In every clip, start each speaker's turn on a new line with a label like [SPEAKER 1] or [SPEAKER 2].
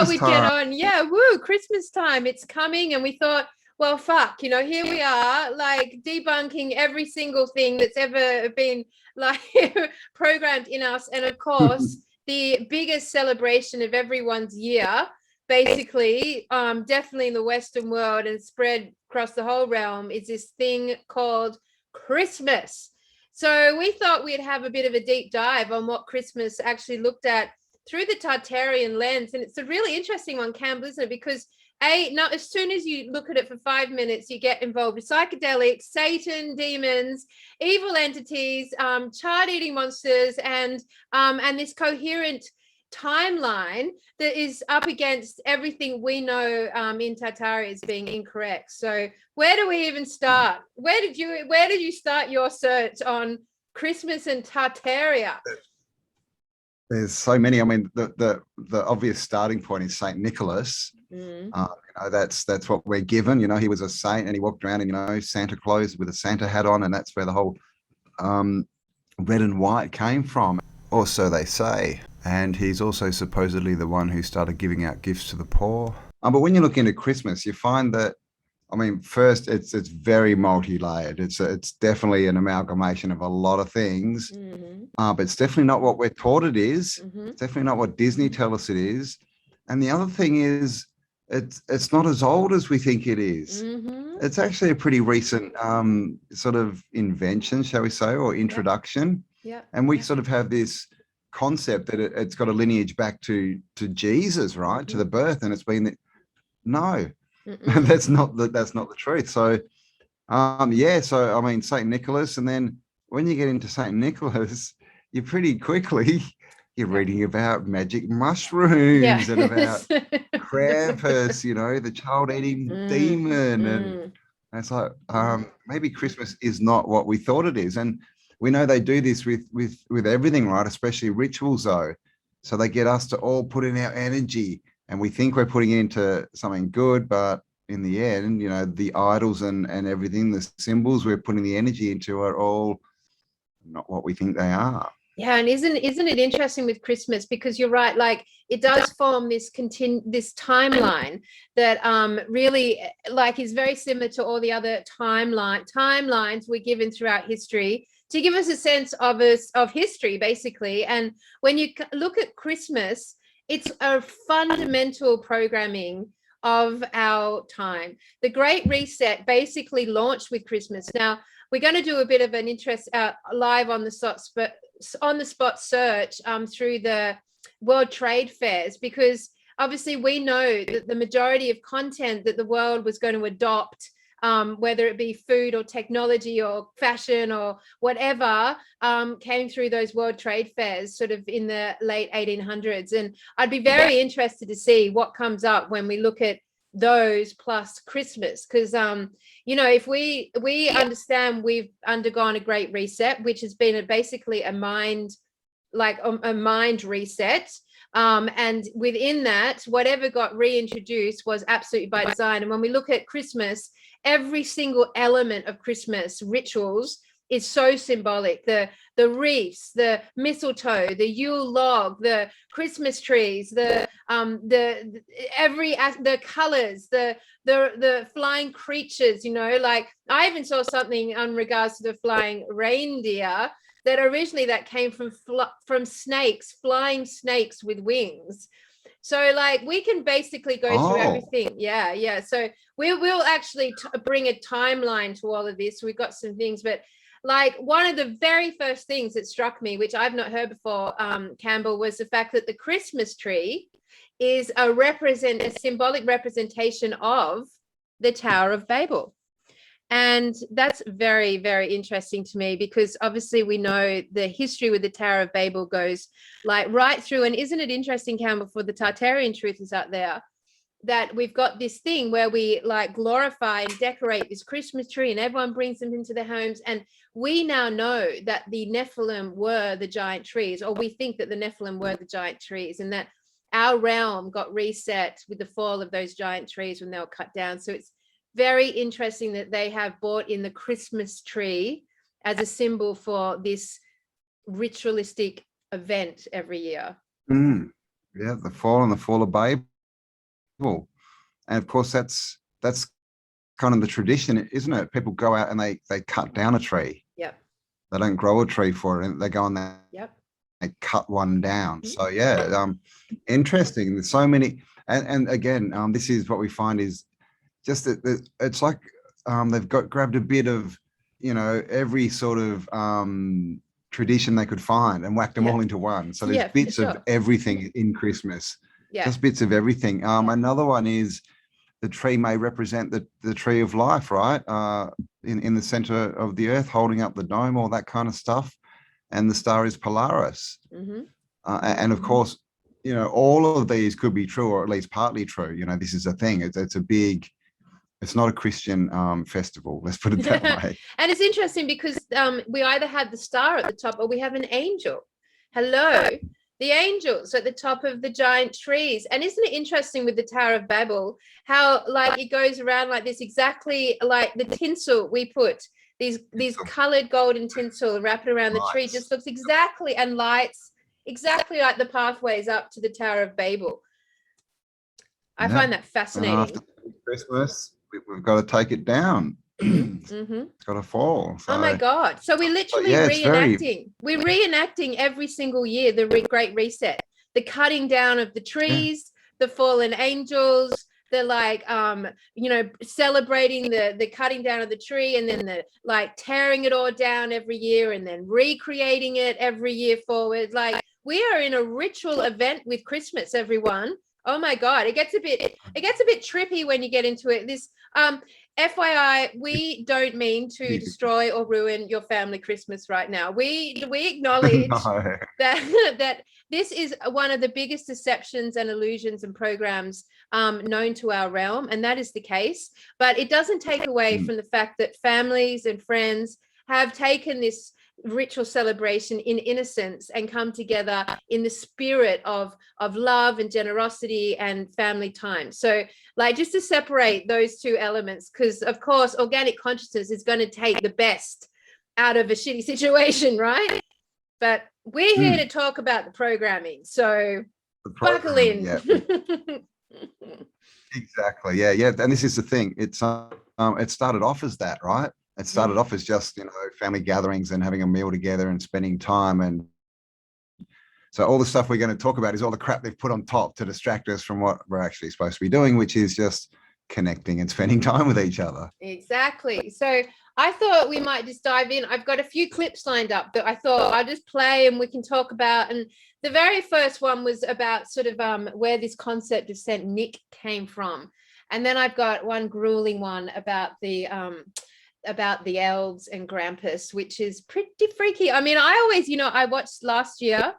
[SPEAKER 1] thought
[SPEAKER 2] Christmas
[SPEAKER 1] we'd get
[SPEAKER 2] time.
[SPEAKER 1] on. Yeah, woo, Christmas time. It's coming. And we thought, well, fuck, here we are, like debunking every single thing that's ever been like programmed in us. And of course, the biggest celebration of everyone's year, basically, definitely in the Western world and spread across the whole realm, is this thing called Christmas. So we thought we'd have a bit of a deep dive on what Christmas actually looked at through the Tartarian lens. And it's a really interesting one, Campbell, isn't it? Because now, as soon as you look at it for 5 minutes, you get involved with psychedelics, Satan, demons, evil entities, child-eating monsters, and this coherent timeline that is up against everything we know in Tartaria as being incorrect. So where do we even start? Where did you start your search on Christmas and Tartaria?
[SPEAKER 2] There's so many. I mean, the obvious starting point is Saint Nicholas. That's what we're given. He was a saint, and he walked around in Santa clothes with a Santa hat on, and that's where the whole red and white came from. Or so they say. And he's also supposedly the one who started giving out gifts to the poor. But when you look into Christmas, you find that, I mean, first, it's very multi-layered. It's definitely an amalgamation of a lot of things, but it's definitely not what we're taught it is. It's definitely not what Disney tell us it is. And the other thing is, it's not as old as we think it is. It's actually a pretty recent sort of invention, shall we say, or introduction. And we sort of have this concept that it's got a lineage back to Jesus, right, to the birth, and it's been no. That's not the truth. So so I mean, Saint Nicholas, and then when you get into Saint Nicholas, you pretty quickly you're reading about magic mushrooms and about Krampus, the child-eating demon, and it's like maybe Christmas is not what we thought it is. And we know they do this with everything, right? Especially rituals, though. So they get us to all put in our energy, and we think we're putting it into something good, but in the end, the idols and everything, the symbols we're putting the energy into are all not what we think they are.
[SPEAKER 1] Yeah, and isn't it interesting with Christmas, because you're right, like it does form this timeline that really like is very similar to all the other timelines we're given throughout history to give us a sense of history, basically. And when you look at Christmas, it's a fundamental programming of our time. The Great Reset basically launched with Christmas. Now, we're going to do a bit of an interest live on the spot search through the World Trade Fairs, because obviously we know that the majority of content that the world was going to adopt, whether it be food or technology or fashion or whatever, came through those World Trade Fairs sort of in the late 1800s. And I'd be very interested to see what comes up when we look at those plus Christmas, because if we understand we've undergone a great reset, which has been basically a mind reset, and within that, whatever got reintroduced was absolutely by design. And when we look at Christmas, every single element of Christmas rituals is so symbolic. The wreaths, the mistletoe, the Yule log, the Christmas trees, the colors, the flying creatures. Like I even saw something in regards to the flying reindeer that originally that came from snakes, flying snakes with wings. So like we can basically go through everything. Yeah. So we will actually bring a timeline to all of this. We've got some things, but like one of the very first things that struck me, which I've not heard before, Campbell, was the fact that the Christmas tree is a symbolic representation of the Tower of Babel. And that's very, very interesting to me, because obviously we know the history with the Tower of Babel goes like right through. And isn't it interesting, Campbell, for the Tartarian truthers out there, that we've got this thing where we like glorify and decorate this Christmas tree and everyone brings them into their homes. And we now know that the Nephilim were the giant trees, or we think that the Nephilim were the giant trees, and that our realm got reset with the fall of those giant trees when they were cut down. So it's very interesting that they have brought in the Christmas tree as a symbol for this ritualistic event every year.
[SPEAKER 2] Yeah, the fall of Babel. evil. And of course, that's kind of the tradition, isn't it? People go out and they cut down a tree.
[SPEAKER 1] Yep.
[SPEAKER 2] They don't grow a tree for it, and they go on there.
[SPEAKER 1] Yep.
[SPEAKER 2] They cut one down.
[SPEAKER 1] Mm-hmm.
[SPEAKER 2] So yeah, interesting. There's so many, and again, this is what we find is just that it's like they've grabbed a bit of, every sort of tradition they could find and whacked them all into one. So there's bits of everything in Christmas.
[SPEAKER 1] Yeah.
[SPEAKER 2] Just bits of everything. Another one is the tree may represent the tree of life, right? In the center of the earth, holding up the dome, all that kind of stuff. And the star is Polaris.
[SPEAKER 1] Mm-hmm.
[SPEAKER 2] And of course, all of these could be true, or at least partly true. This is a thing. It's not a Christian festival. Let's put it that way.
[SPEAKER 1] And it's interesting because we either have the star at the top or we have an angel. Hello. The angels at the top of the giant trees. And isn't it interesting with the Tower of Babel, how like it goes around like this, exactly like the tinsel we put, these colored golden tinsel wrapped around the tree, just looks exactly, and lights exactly like the pathways up to the Tower of Babel. I find that fascinating.
[SPEAKER 2] After Christmas, we've got to take it down.
[SPEAKER 1] Mm-hmm.
[SPEAKER 2] It's got to fall. So,
[SPEAKER 1] oh my God. So we're literally reenacting. We're reenacting every single year the Great Reset, the cutting down of the trees, the fallen angels, the like celebrating the cutting down of the tree, and then the like tearing it all down every year and then recreating it every year forward. Like we are in a ritual event with Christmas, everyone. Oh my God, it gets a bit trippy when you get into it. This FYI, we don't mean to destroy or ruin your family Christmas right now. We acknowledge that this is one of the biggest deceptions and illusions and programs known to our realm, and that is the case. But it doesn't take away from the fact that families and friends have taken this ritual celebration in innocence and come together in the spirit of love and generosity and family time. So like just to separate those two elements, because of course organic consciousness is going to take the best out of a shitty situation, right? But we're here to talk about the programming, so buckle in.
[SPEAKER 2] Exactly. Yeah. And this is the thing, it started off as that, right? It started off as just, family gatherings and having a meal together and spending time. And so all the stuff we're going to talk about is all the crap they've put on top to distract us from what we're actually supposed to be doing, which is just connecting and spending time with each other.
[SPEAKER 1] Exactly. So I thought we might just dive in. I've got a few clips lined up that I thought I'll just play and we can talk about. And the very first one was about sort of where this concept of Saint Nick came from. And then I've got one grueling one about the elves and Grampus, which is pretty freaky. I mean, I always, I watched last year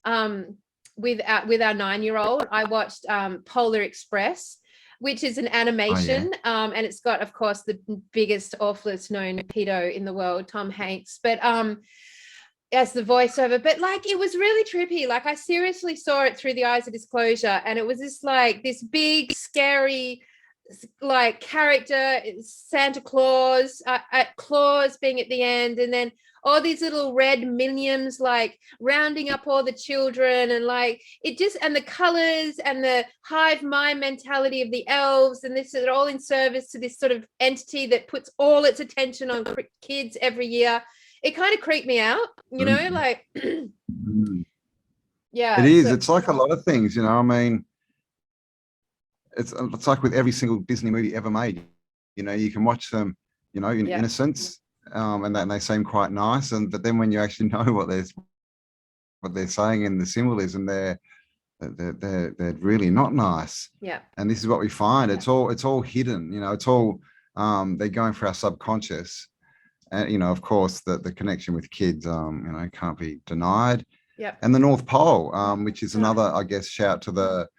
[SPEAKER 1] with our 9-year-old, I watched Polar Express, which is an animation. And it's got, of course, the biggest, awfulest known pedo in the world, Tom Hanks, but as the voiceover. But like, it was really trippy. Like I seriously saw it through the eyes of disclosure, and it was just like this big, scary like character, Santa Claus, Claus being at the end, and then all these little red minions like rounding up all the children, and like it just, and the colors and the hive mind mentality of the elves, and this is all in service to this sort of entity that puts all its attention on kids every year. It kind of creeped me out, like yeah,
[SPEAKER 2] it is. It's like a lot of things, I mean, it's like with every single Disney movie ever made. You can watch them, in innocence, and they seem quite nice, but then when you actually know what they're saying in the symbolism, they're really not nice.
[SPEAKER 1] Yeah.
[SPEAKER 2] And this is what we find. It's all hidden. It's all they're going for our subconscious, and of course the connection with kids, can't be denied.
[SPEAKER 1] Yeah.
[SPEAKER 2] And the North Pole, which is another, I guess, shout to the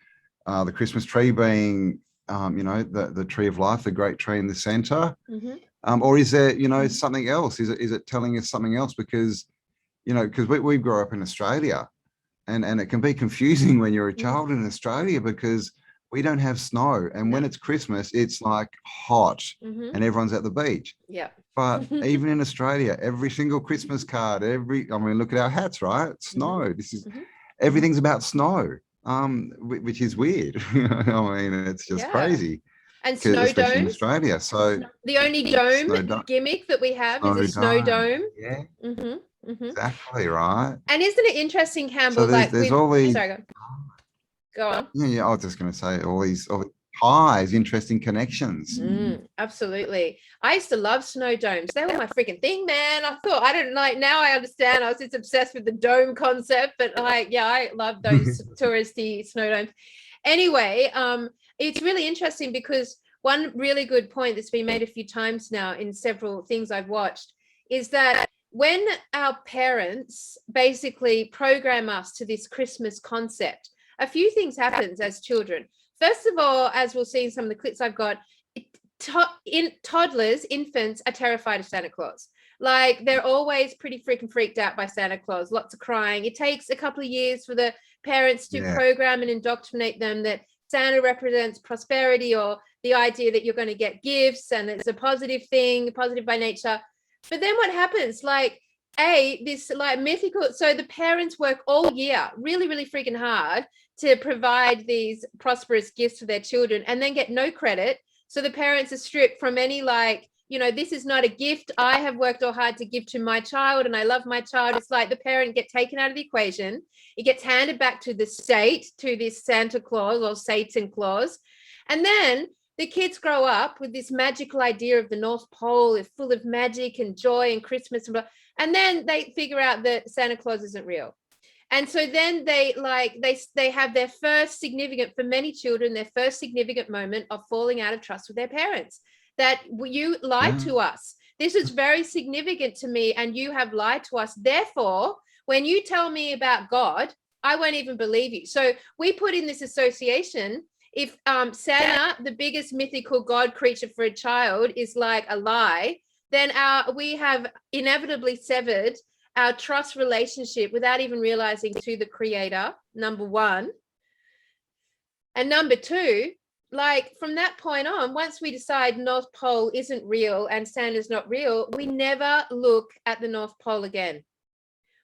[SPEAKER 2] Christmas tree being, the tree of life, the great tree in the center. Or is there, something else? Is it telling us something else? Because, because we grew up in Australia, and it can be confusing when you're a child in Australia because we don't have snow. And when it's Christmas, it's like hot and everyone's at the beach.
[SPEAKER 1] Yeah.
[SPEAKER 2] But even in Australia, every single Christmas card, look at our hats, right? Snow. This is everything's about snow. which is weird. I mean, it's just crazy.
[SPEAKER 1] And snow
[SPEAKER 2] Especially in
[SPEAKER 1] domes.
[SPEAKER 2] Australia. So
[SPEAKER 1] the only dome gimmick that we have is a snow dome.
[SPEAKER 2] Yeah,
[SPEAKER 1] Mm-hmm.
[SPEAKER 2] exactly right.
[SPEAKER 1] And isn't it interesting, Campbell?
[SPEAKER 2] So there's all these.
[SPEAKER 1] Sorry, go on.
[SPEAKER 2] Yeah. I was just going to say all these ties, interesting connections.
[SPEAKER 1] Absolutely. I used to love snow domes. They were my freaking thing, man. I thought I didn't like. Now I understand. I was just obsessed with the dome concept, but like, yeah, I love those touristy snow domes. Anyway, it's really interesting because one really good point that's been made a few times now in several things I've watched is that when our parents basically program us to this Christmas concept, a few things happens as children. First of all, as we'll see in some of the clips I've got, toddlers, infants are terrified of Santa Claus. Like they're always pretty freaking freaked out by Santa Claus, lots of crying. It takes a couple of years for the parents to program and indoctrinate them that Santa represents prosperity or the idea that you're going to get gifts and it's a positive thing, positive by nature. But then what happens? Like, this like mythical, so the parents work all year really, really freaking hard to provide these prosperous gifts for their children and then get no credit. So the parents are stripped from any like, this is not a gift I have worked all hard to give to my child and I love my child. It's like the parent gets taken out of the equation. It gets handed back to the state, to this Santa Claus or Satan Claus. And then the kids grow up with this magical idea of the North Pole is full of magic and joy and Christmas. And then they figure out that Santa Claus isn't real. And so then they have their first significant, for many children, their first significant moment of falling out of trust with their parents, that you lied to us. This is very significant to me and you have lied to us. Therefore, when you tell me about God, I won't even believe you. So we put in this association. If Santa, the biggest mythical God creature for a child, is like a lie, then we have inevitably severed our trust relationship without even realizing to the creator, number one. And number two, like from that point on, once we decide North Pole isn't real and Santa's not real, we never look at the North Pole again.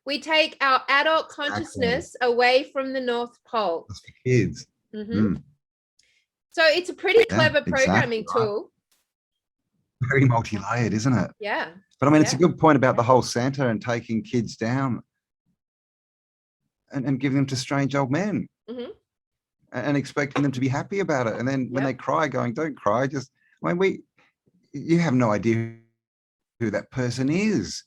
[SPEAKER 1] We take our adult consciousness away from the North Pole.
[SPEAKER 2] That's for kids.
[SPEAKER 1] So it's a pretty clever programming tool.
[SPEAKER 2] Very multi-layered, isn't it?
[SPEAKER 1] Yeah.
[SPEAKER 2] But I mean, it's a good point about the whole Santa and taking kids down and giving them to strange old men and expecting them to be happy about it. And then when they cry, going, don't cry. You have no idea who that person is.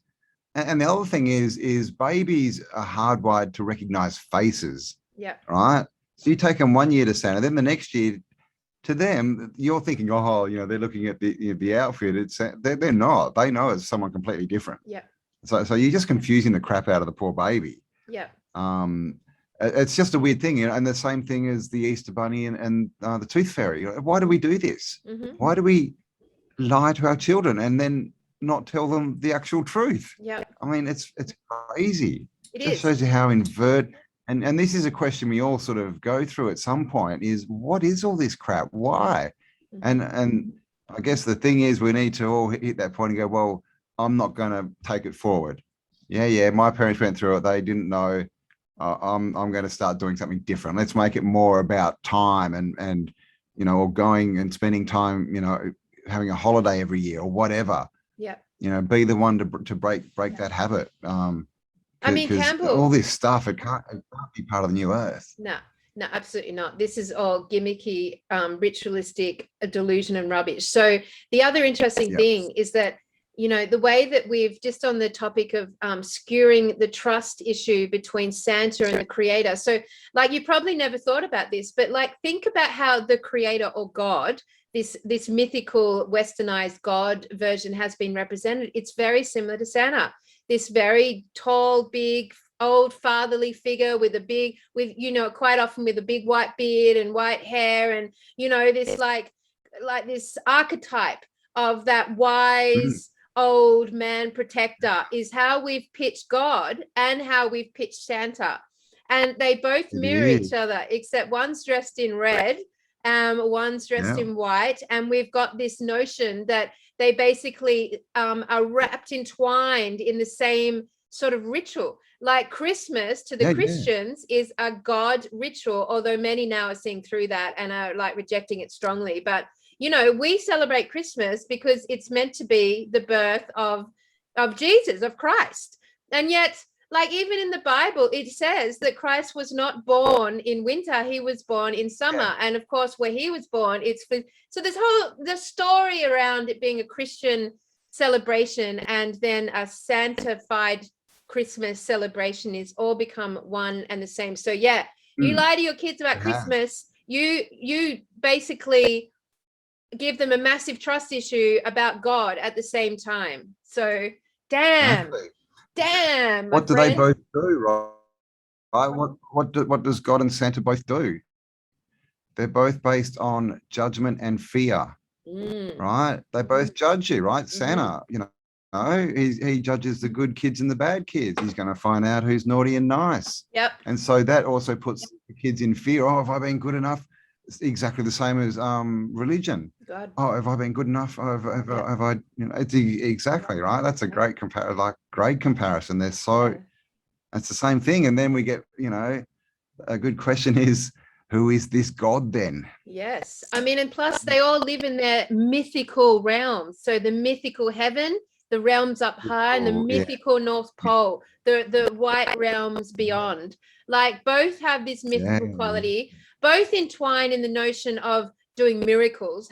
[SPEAKER 2] And the other thing is babies are hardwired to recognize faces.
[SPEAKER 1] Yeah.
[SPEAKER 2] Right. So you take them 1 year to Santa, then the next year, to them, you're thinking, they're looking at the outfit. They're not. They know it's someone completely different.
[SPEAKER 1] Yeah.
[SPEAKER 2] So you're just confusing the crap out of the poor baby.
[SPEAKER 1] Yeah.
[SPEAKER 2] It's just a weird thing, and the same thing as the Easter Bunny and the Tooth Fairy. Why do we do this? Why do we lie to our children and then not tell them the actual truth?
[SPEAKER 1] Yeah.
[SPEAKER 2] I mean, it's crazy.
[SPEAKER 1] It
[SPEAKER 2] just shows you how invert. And this is a question we all sort of go through at some point is, what is all this crap? Why? And I guess the thing is we need to all hit that point and go, well, I'm not going to take it forward. Yeah, my parents went through it. They didn't know. I'm going to start doing something different. Let's make it more about time and or going and spending time, having a holiday every year or whatever.
[SPEAKER 1] Yeah.
[SPEAKER 2] Be the one to break that habit.
[SPEAKER 1] I mean, Campbell,
[SPEAKER 2] all this stuff, it can't be part of the new earth.
[SPEAKER 1] No, absolutely not. This is all gimmicky, ritualistic delusion and rubbish. So the other interesting thing is that, the way that we've just on the topic of skewering the trust issue between Santa and the creator. So like, you probably never thought about this, but like, think about how the creator or God, this mythical westernized God version has been represented. It's very similar to Santa. This very tall, big, old fatherly figure quite often with a big white beard and white hair and, this like this archetype of that wise old man protector is how we've pitched God and how we've pitched Santa. And they both mirror each other, except one's dressed in red, one's dressed in white. And we've got this notion that they basically are entwined in the same sort of ritual. Like Christmas to the
[SPEAKER 2] Yeah,
[SPEAKER 1] Christians is a God ritual, although many now are seeing through that and are like rejecting it strongly. But you know, we celebrate Christmas because it's meant to be the birth of Jesus, of Christ. And yet, like even in the Bible, it says that Christ was not born in winter, he was born in summer.
[SPEAKER 2] Yeah.
[SPEAKER 1] And of course, where he was born, it's for, so this whole the story around it being a Christian celebration and then a sanctified Christmas celebration is all become one and the same. So yeah, you lie to your kids about Christmas, you basically give them a massive trust issue about God at the same time. So damn.
[SPEAKER 2] Exactly.
[SPEAKER 1] Damn.
[SPEAKER 2] What do they
[SPEAKER 1] friend.
[SPEAKER 2] both do, right? What does God and Santa both do? They're both based on judgment and fear, right? They both judge you, right? Santa, you know, he judges the good kids and the bad kids. He's going to find out who's naughty and nice.
[SPEAKER 1] Yep.
[SPEAKER 2] And so that also puts the kids in fear. Oh, have I been good enough? It's exactly the same as religion.
[SPEAKER 1] God.
[SPEAKER 2] Oh, have I been good enough? Oh, have I, you know, it's exactly right. That's a great comparison. They're so, it's the same thing. And then we get, you know, a good question is, who is this God then?
[SPEAKER 1] Yes. I mean, and plus they all live in their mythical realms. So the mythical heaven, the realms up high, and the mythical North Pole, the white realms beyond. Like both have this mythical quality, both entwine in the notion of doing miracles,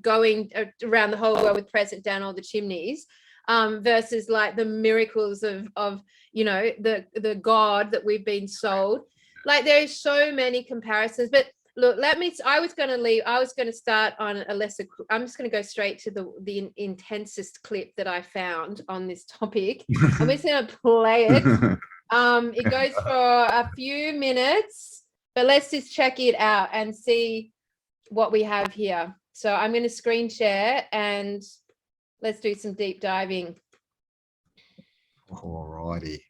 [SPEAKER 1] going around the whole world with present down all the chimneys, versus like the miracles of you know, the God that we've been sold. Like there's so many comparisons, but look, I was going to start on a lesser, I'm just going to go straight to the intensest clip that I found on this topic. I'm just going to play it. It goes for a few minutes, but let's just check it out and see what we have here. So I'm going to screen share and let's do some deep diving.
[SPEAKER 2] All righty.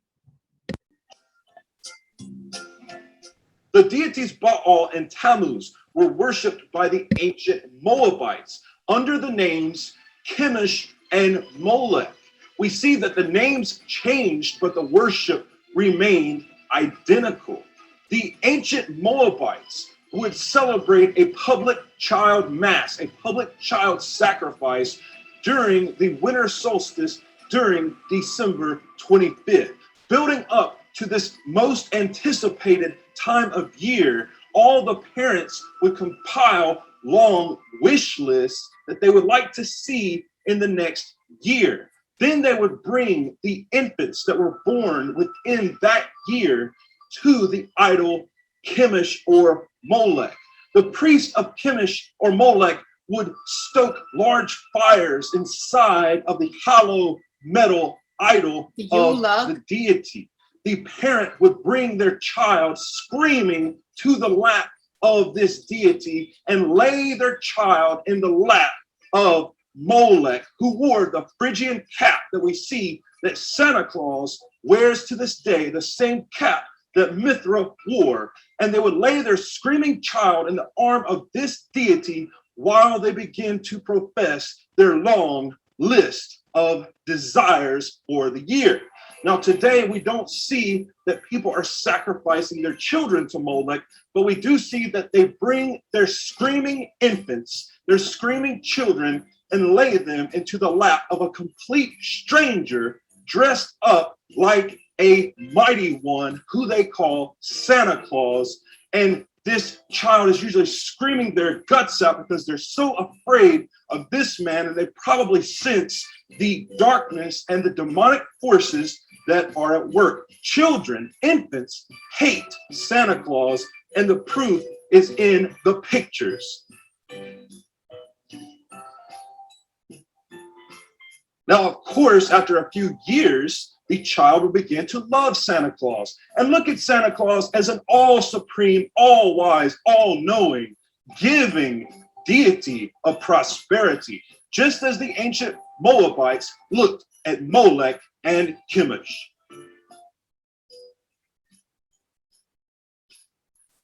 [SPEAKER 3] The deities Baal and Tammuz were worshipped by the ancient Moabites under the names Chemosh and Molech. We see that the names changed, but the worship remained identical. The ancient Moabites would celebrate a public child mass, a public child sacrifice during the winter solstice during December 25th, building up to this most anticipated time of year. All the parents would compile long wish lists that they would like to see in the next year. Then they would bring the infants that were born within that year to the idol Chemosh or Molech. The priest of Chemosh or Molech would stoke large fires inside of the hollow metal idol of the deity. The parent would bring their child screaming to the lap of this deity and lay their child in the lap of Molech, who wore the Phrygian cap that we see that Santa Claus wears to this day, the same cap that Mithra wore. And they would lay their screaming child in the arm of this deity while they begin to profess their long list of desires for the year. Now, today, we don't see that people are sacrificing their children to Molech, but we do see that they bring their screaming infants, their screaming children, and lay them into the lap of a complete stranger dressed up like a mighty one who they call Santa Claus. And this child is usually screaming their guts out because they're so afraid of this man, and they probably sense the darkness and the demonic forces that are at work. Children, infants, hate Santa Claus, and the proof is in the pictures. Now, of course, after a few years, the child will begin to love Santa Claus and look at Santa Claus as an all-supreme, all-wise, all-knowing, giving deity of prosperity, just as the ancient Moabites looked at Molech and Chemosh.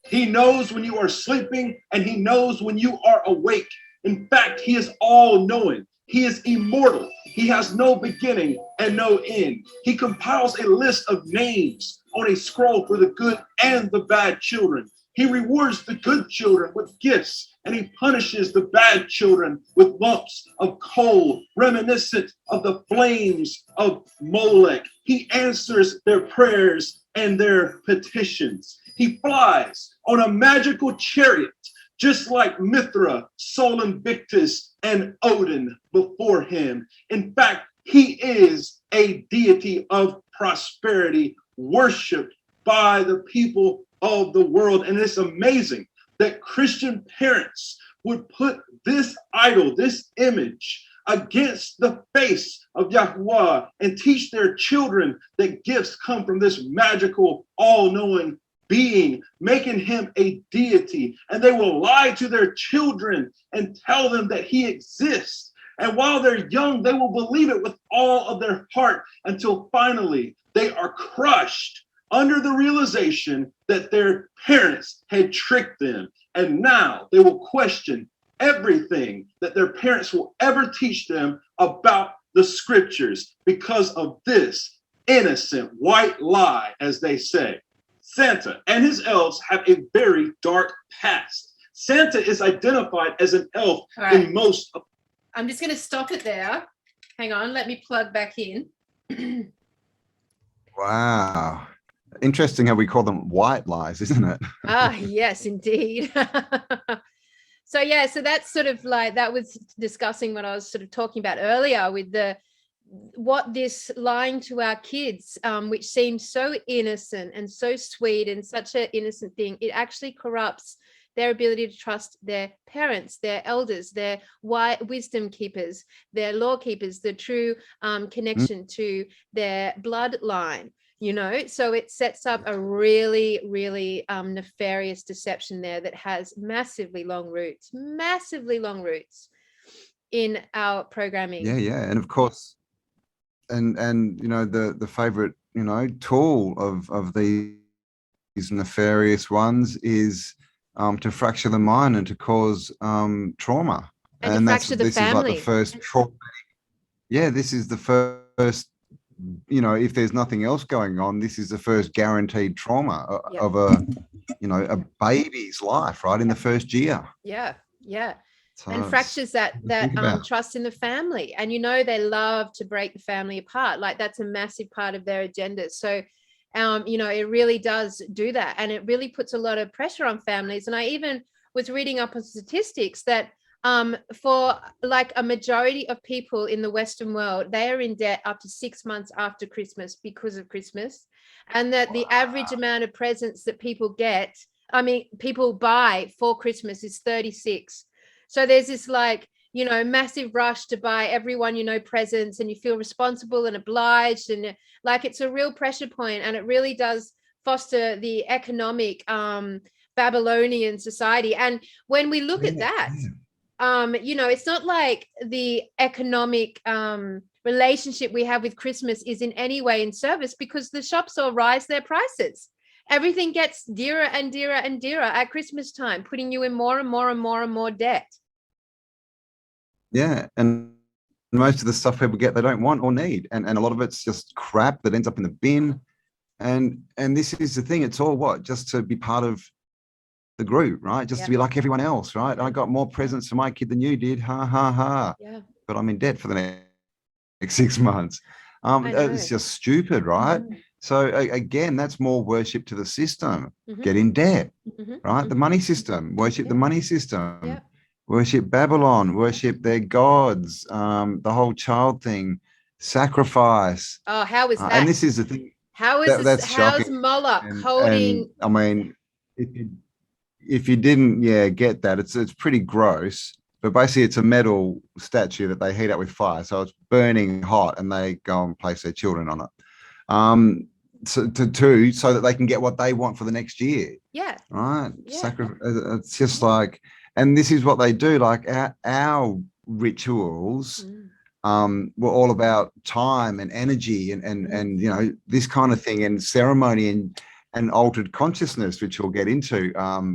[SPEAKER 3] He knows when you are sleeping and he knows when you are awake. In fact, he is all-knowing. He is immortal. He has no beginning and no end. He compiles a list of names on a scroll for the good and the bad children. He rewards the good children with gifts, and he punishes the bad children with lumps of coal, reminiscent of the flames of Molech. He answers their prayers and their petitions. He flies on a magical chariot, just like Mithra, Sol Invictus, and Odin before him. In fact, he is a deity of prosperity, worshipped by the people of the world. And it's amazing that Christian parents would put this idol, this image, against the face of Yahuwah and teach their children that gifts come from this magical, all-knowing being, making him a deity. And they will lie to their children and tell them that he exists. And while they're young, they will believe it with all of their heart until finally they are crushed under the realization that their parents had tricked them. And now they will question everything that their parents will ever teach them about the scriptures because of this innocent white lie, as they say. Santa and his elves have a very dark past. Santa is identified as an elf in most of.
[SPEAKER 1] I'm just going to stop it there. Hang on, let me plug back in.
[SPEAKER 2] Wow. Interesting how we call them white lies, isn't it?
[SPEAKER 1] Yes, indeed. So yeah, so that's sort of like, that was discussing what I was sort of talking about earlier with what this lying to our kids, which seems so innocent and so sweet and such an innocent thing, it actually corrupts their ability to trust their parents, their elders, their wisdom keepers, their law keepers, the true connection to their bloodline. You know, so it sets up a really, really nefarious deception there that has massively long roots in our programming.
[SPEAKER 2] Yeah. And of course, and you know, the favorite, you know, tool of these nefarious ones is to fracture the mind and to cause trauma.
[SPEAKER 1] And to fracture the family.
[SPEAKER 2] Is like the first trauma. Yeah, this is the first, you know, if there's nothing else going on, this is the first guaranteed trauma of a, you know, a baby's life, right, in the first year.
[SPEAKER 1] Yeah.
[SPEAKER 2] So
[SPEAKER 1] and fractures that trust in the family. And, you know, they love to break the family apart. Like, that's a massive part of their agenda. So, you know, it really does do that. And it really puts a lot of pressure on families. And I even was reading up on statistics that for like a majority of people in the Western world, they are in debt up to 6 months after Christmas because of Christmas. And that the average amount of presents that people buy for Christmas is 36. So there's this, like, you know, massive rush to buy everyone, you know, presents, and you feel responsible and obliged, and like it's a real pressure point, and it really does foster the economic Babylonian society. And when we look at that, you know, it's not like the economic relationship we have with Christmas is in any way in service, because the shops all rise their prices. Everything gets dearer and dearer and dearer at Christmas time, putting you in more and more and more and more debt.
[SPEAKER 2] Yeah, and most of the stuff people get, they don't want or need, and a lot of it's just crap that ends up in the bin. And this is the thing, it's all just to be part of the group, right? Just to be like everyone else, right? I got more presents for my kid than you did, ha ha ha.
[SPEAKER 1] Yeah.
[SPEAKER 2] But I'm in debt for the next 6 months. It's just stupid, right? So again, that's more worship to the system. Get in debt, right? The money system, worship the money system, worship Babylon, worship their gods, the whole child thing, sacrifice.
[SPEAKER 1] Oh, how is that?
[SPEAKER 2] And this is the thing.
[SPEAKER 1] How is
[SPEAKER 2] that's
[SPEAKER 1] how's
[SPEAKER 2] shocking.
[SPEAKER 1] Moloch holding?
[SPEAKER 2] I mean, if you didn't get that, it's pretty gross. But basically, it's a metal statue that they heat up with fire, so it's burning hot, and they go and place their children on it. So that they can get what they want for the next year. Yeah. Right. Yeah. It's just like, and this is what they do. Like our rituals were all about time and energy and you know, this kind of thing, and ceremony and altered consciousness, which we'll get into,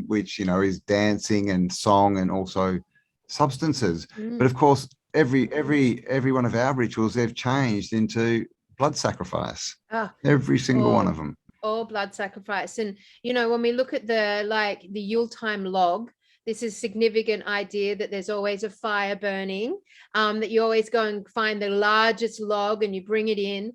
[SPEAKER 2] which, you know, is dancing and song and also substances. But of course, every one of our rituals they've changed into blood sacrifice.
[SPEAKER 1] Ah,
[SPEAKER 2] Every single one of them.
[SPEAKER 1] All blood sacrifice. And when we look at the Yuletime log, this is significant idea that there's always a fire burning, that you always go and find the largest log and you bring it in,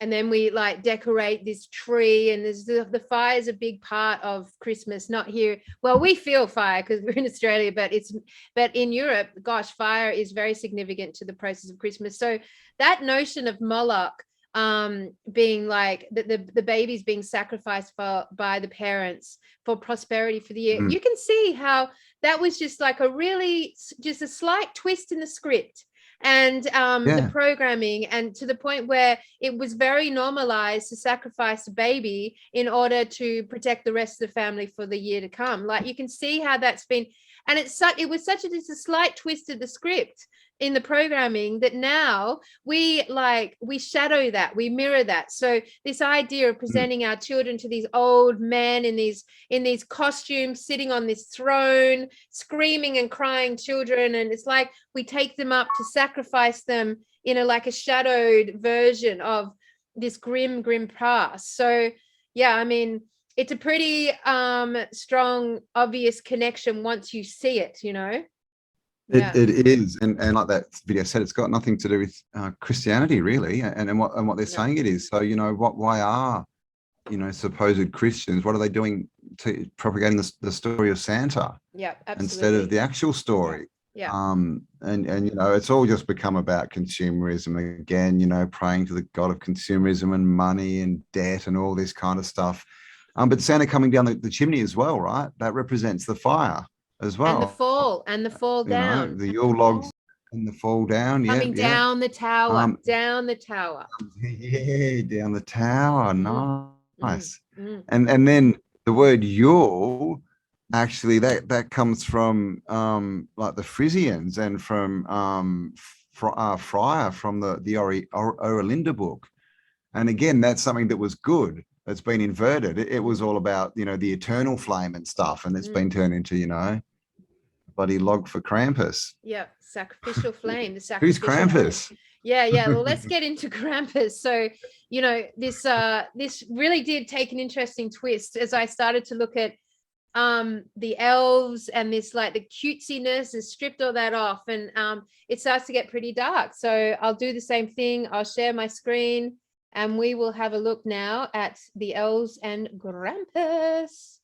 [SPEAKER 1] and then we decorate this tree, and there's the fire is a big part of Christmas. Not here, well, we feel fire because we're in Australia, but in Europe, gosh, fire is very significant to the process of Christmas. So that notion of Moloch, being the babies being sacrificed by the parents for prosperity for the year, you can see how that was just just a slight twist in the script and the programming, and to the point where it was very normalized to sacrifice a baby in order to protect the rest of the family for the year to come. You can see how that's been, and it was such just a slight twist of the script in the programming that now we shadow that, we mirror that. So this idea of presenting our children to these old men in these costumes, sitting on this throne, screaming and crying children, and it's like we take them up to sacrifice them in a shadowed version of this grim past. So yeah, I mean, it's a pretty strong, obvious connection once you see it,
[SPEAKER 2] It is, and like that video said, it's got nothing to do with Christianity really, and what they're saying it is. So why are supposed Christians, what are they doing to propagating the story of Santa?
[SPEAKER 1] Yeah, absolutely.
[SPEAKER 2] Instead of the actual story.
[SPEAKER 1] Yeah.
[SPEAKER 2] And it's all just become about consumerism again, praying to the god of consumerism and money and debt and all this kind of stuff. But Santa coming down the chimney as well, right? That represents the fire as well.
[SPEAKER 1] And the fall down.
[SPEAKER 2] The Yule logs and the fall down.
[SPEAKER 1] Coming down the tower. Down the tower.
[SPEAKER 2] Yeah, down the tower. Nice. And then the word Yule, actually, that comes from the Frisians and from Friar from the Orinda book. And again, that's something that was good. It's been inverted. It was all about, the eternal flame and stuff. And it's been turned into, bloody log for Krampus.
[SPEAKER 1] Yeah. Sacrificial flame. The
[SPEAKER 2] Who's
[SPEAKER 1] sacrificial
[SPEAKER 2] Krampus?
[SPEAKER 1] flame. Yeah. Well, let's get into Krampus. So, this really did take an interesting twist as I started to look at the elves and this the cutesiness, and stripped all that off, and it starts to get pretty dark. So I'll do the same thing. I'll share my screen and we will have a look now at the elves and Krampus.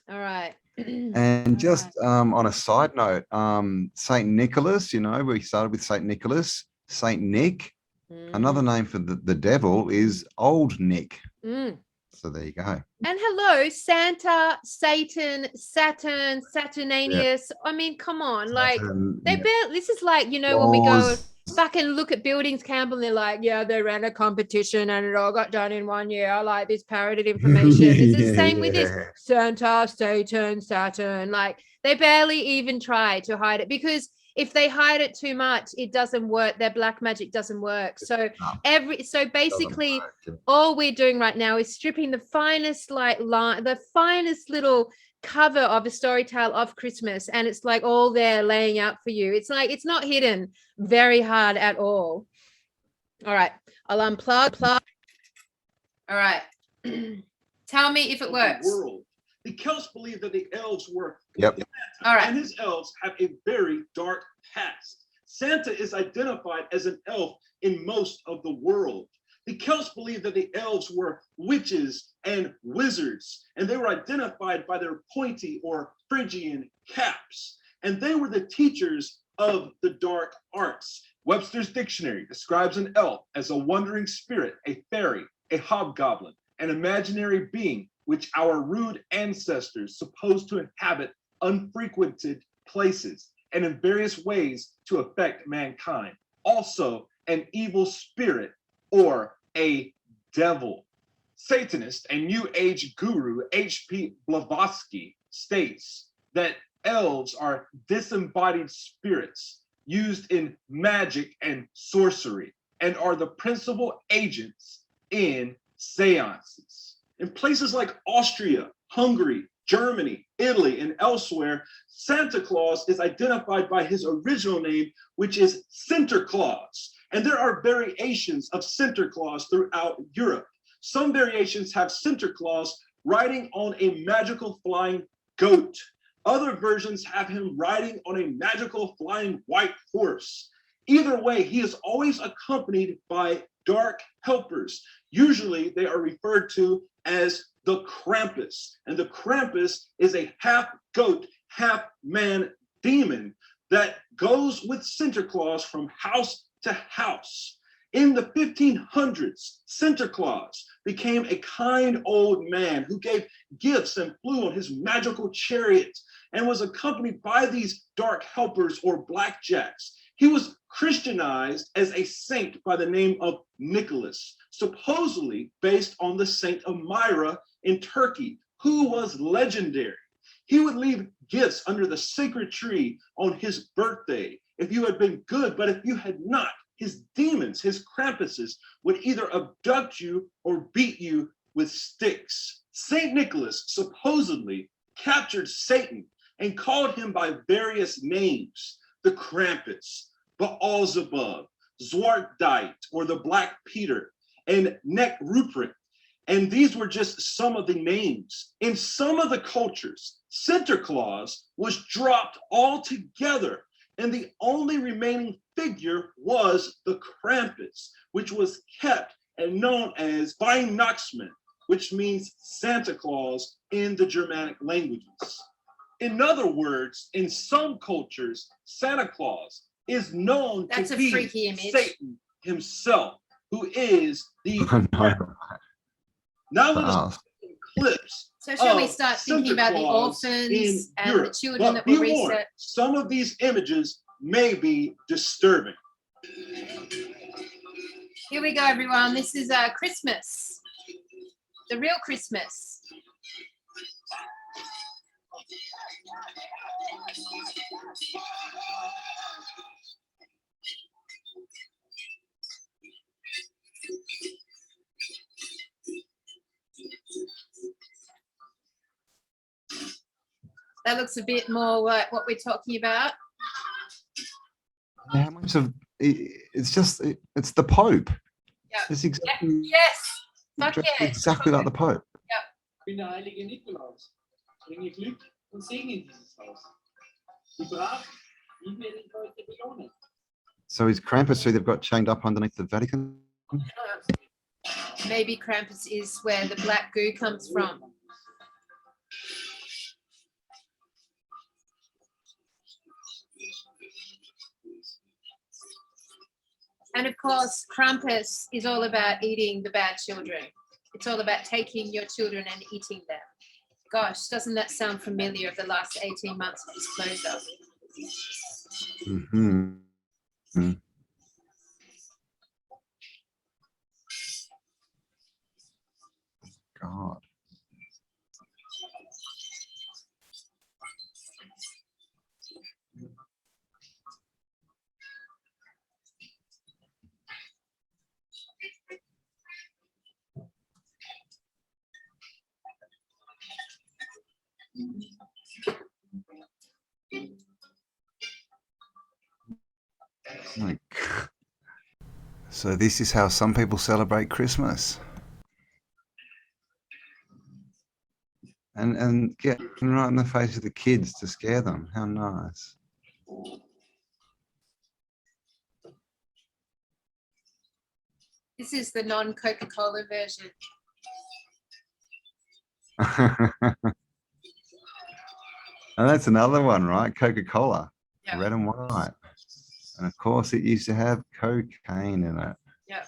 [SPEAKER 1] All right.
[SPEAKER 2] And just on a side note, Saint Nicholas, we started with Saint Nicholas. Saint Nick, another name for the devil is Old Nick. So there you go.
[SPEAKER 1] And hello, Santa, Satan, Saturn, Saturnanius. Yeah. I mean, come on, this is when we go back and look at buildings, Campbell, and they're like, yeah, they ran a competition and it all got done in 1 year. I like this parroted information. It's the same with this Santa, Satan, Saturn. They barely even try to hide it, because if they hide it too much, it doesn't work. Their black magic doesn't work. So basically all we're doing right now is stripping the finest the finest little cover of a story tale of Christmas, and it's all there laying out for you. It's it's not hidden very hard at all. All right, I'll unplug. All right. Tell me if it works.
[SPEAKER 3] The Celts believe that the elves were
[SPEAKER 2] Santa,
[SPEAKER 1] all right,
[SPEAKER 3] and his elves have a very dark past. Santa is identified as an elf in most of the world. The Celts believe that the elves were witches and wizards, and they were identified by their pointy or Phrygian caps. And they were the teachers of the dark arts. Webster's dictionary describes an elf as a wandering spirit, a fairy, a hobgoblin, an imaginary being which our rude ancestors supposed to inhabit unfrequented places and in various ways to affect mankind. Also, an evil spirit or a devil. Satanist and New Age guru H.P. Blavatsky states that elves are disembodied spirits used in magic and sorcery and are the principal agents in seances. In places like Austria, Hungary, Germany, Italy, and elsewhere, Santa Claus is identified by his original name, which is Sinterklaas. And there are variations of Sinterklaas throughout Europe. Some variations have Sinterklaas riding on a magical flying goat. Other versions have him riding on a magical flying white horse. Either way, he is always accompanied by dark helpers. Usually they are referred to as the Krampus. And the Krampus is a half goat, half man demon that goes with Sinterklaas from house to house. In the 1500s, Sinterklaas became a kind old man who gave gifts and flew on his magical chariot and was accompanied by these dark helpers or blackjacks. He was Christianized as a saint by the name of Nicholas, supposedly based on the saint of Myra in Turkey, who was legendary. He would leave gifts under the sacred tree on his birthday if you had been good, but if you had not, his demons, his Krampuses, would either abduct you or beat you with sticks. Saint Nicholas supposedly captured Satan and called him by various names: the Krampus, Baalzebub, Zwartdite, or the Black Peter, and Neck Rupert. And these were just some of the names. In some of the cultures, Sinterklaas was dropped altogether, and the only remaining figure was the Krampus, which was kept and known as Weihnachtsmann, which means Santa Claus in the Germanic languages. In other words, in some cultures, Santa Claus is known to be Satan himself, who is the Now let us see clips.
[SPEAKER 1] So shall we start thinking about the orphans and Europe. The children that were reset?
[SPEAKER 3] Some of these images may be disturbing.
[SPEAKER 1] Here we go, everyone. This is Christmas, the real Christmas. That looks a bit more like what we're talking about.
[SPEAKER 2] How much of it's the Pope.
[SPEAKER 1] Yeah.
[SPEAKER 2] It's exactly
[SPEAKER 1] exactly
[SPEAKER 2] like the Pope.
[SPEAKER 4] Ich bin der heilige Nikolaus. Bringe Glück und Segen in dieses Haus. Die Braven, die werde ich heute belohnen.
[SPEAKER 2] So is Krampus who they've got chained up underneath the Vatican?
[SPEAKER 1] Maybe Krampus is where the black goo comes from. And of course, Krampus is all about eating the bad children. It's all about taking your children and eating them. Gosh, doesn't that sound familiar of the last 18 months of disclosure?
[SPEAKER 2] Mm-hmm. Mm-hmm. God. Like, so this is how some people celebrate Christmas. And get right in the face of the kids to scare them. How nice.
[SPEAKER 1] This is the non-Coca-Cola version.
[SPEAKER 2] And that's another one, right? Coca-Cola,
[SPEAKER 1] Yeah.
[SPEAKER 2] Red and white. And of course it used to have cocaine in it.
[SPEAKER 1] Yeah.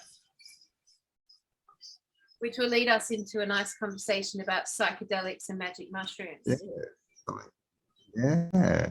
[SPEAKER 1] Which will lead us into a nice conversation about psychedelics and magic mushrooms.
[SPEAKER 2] Yeah.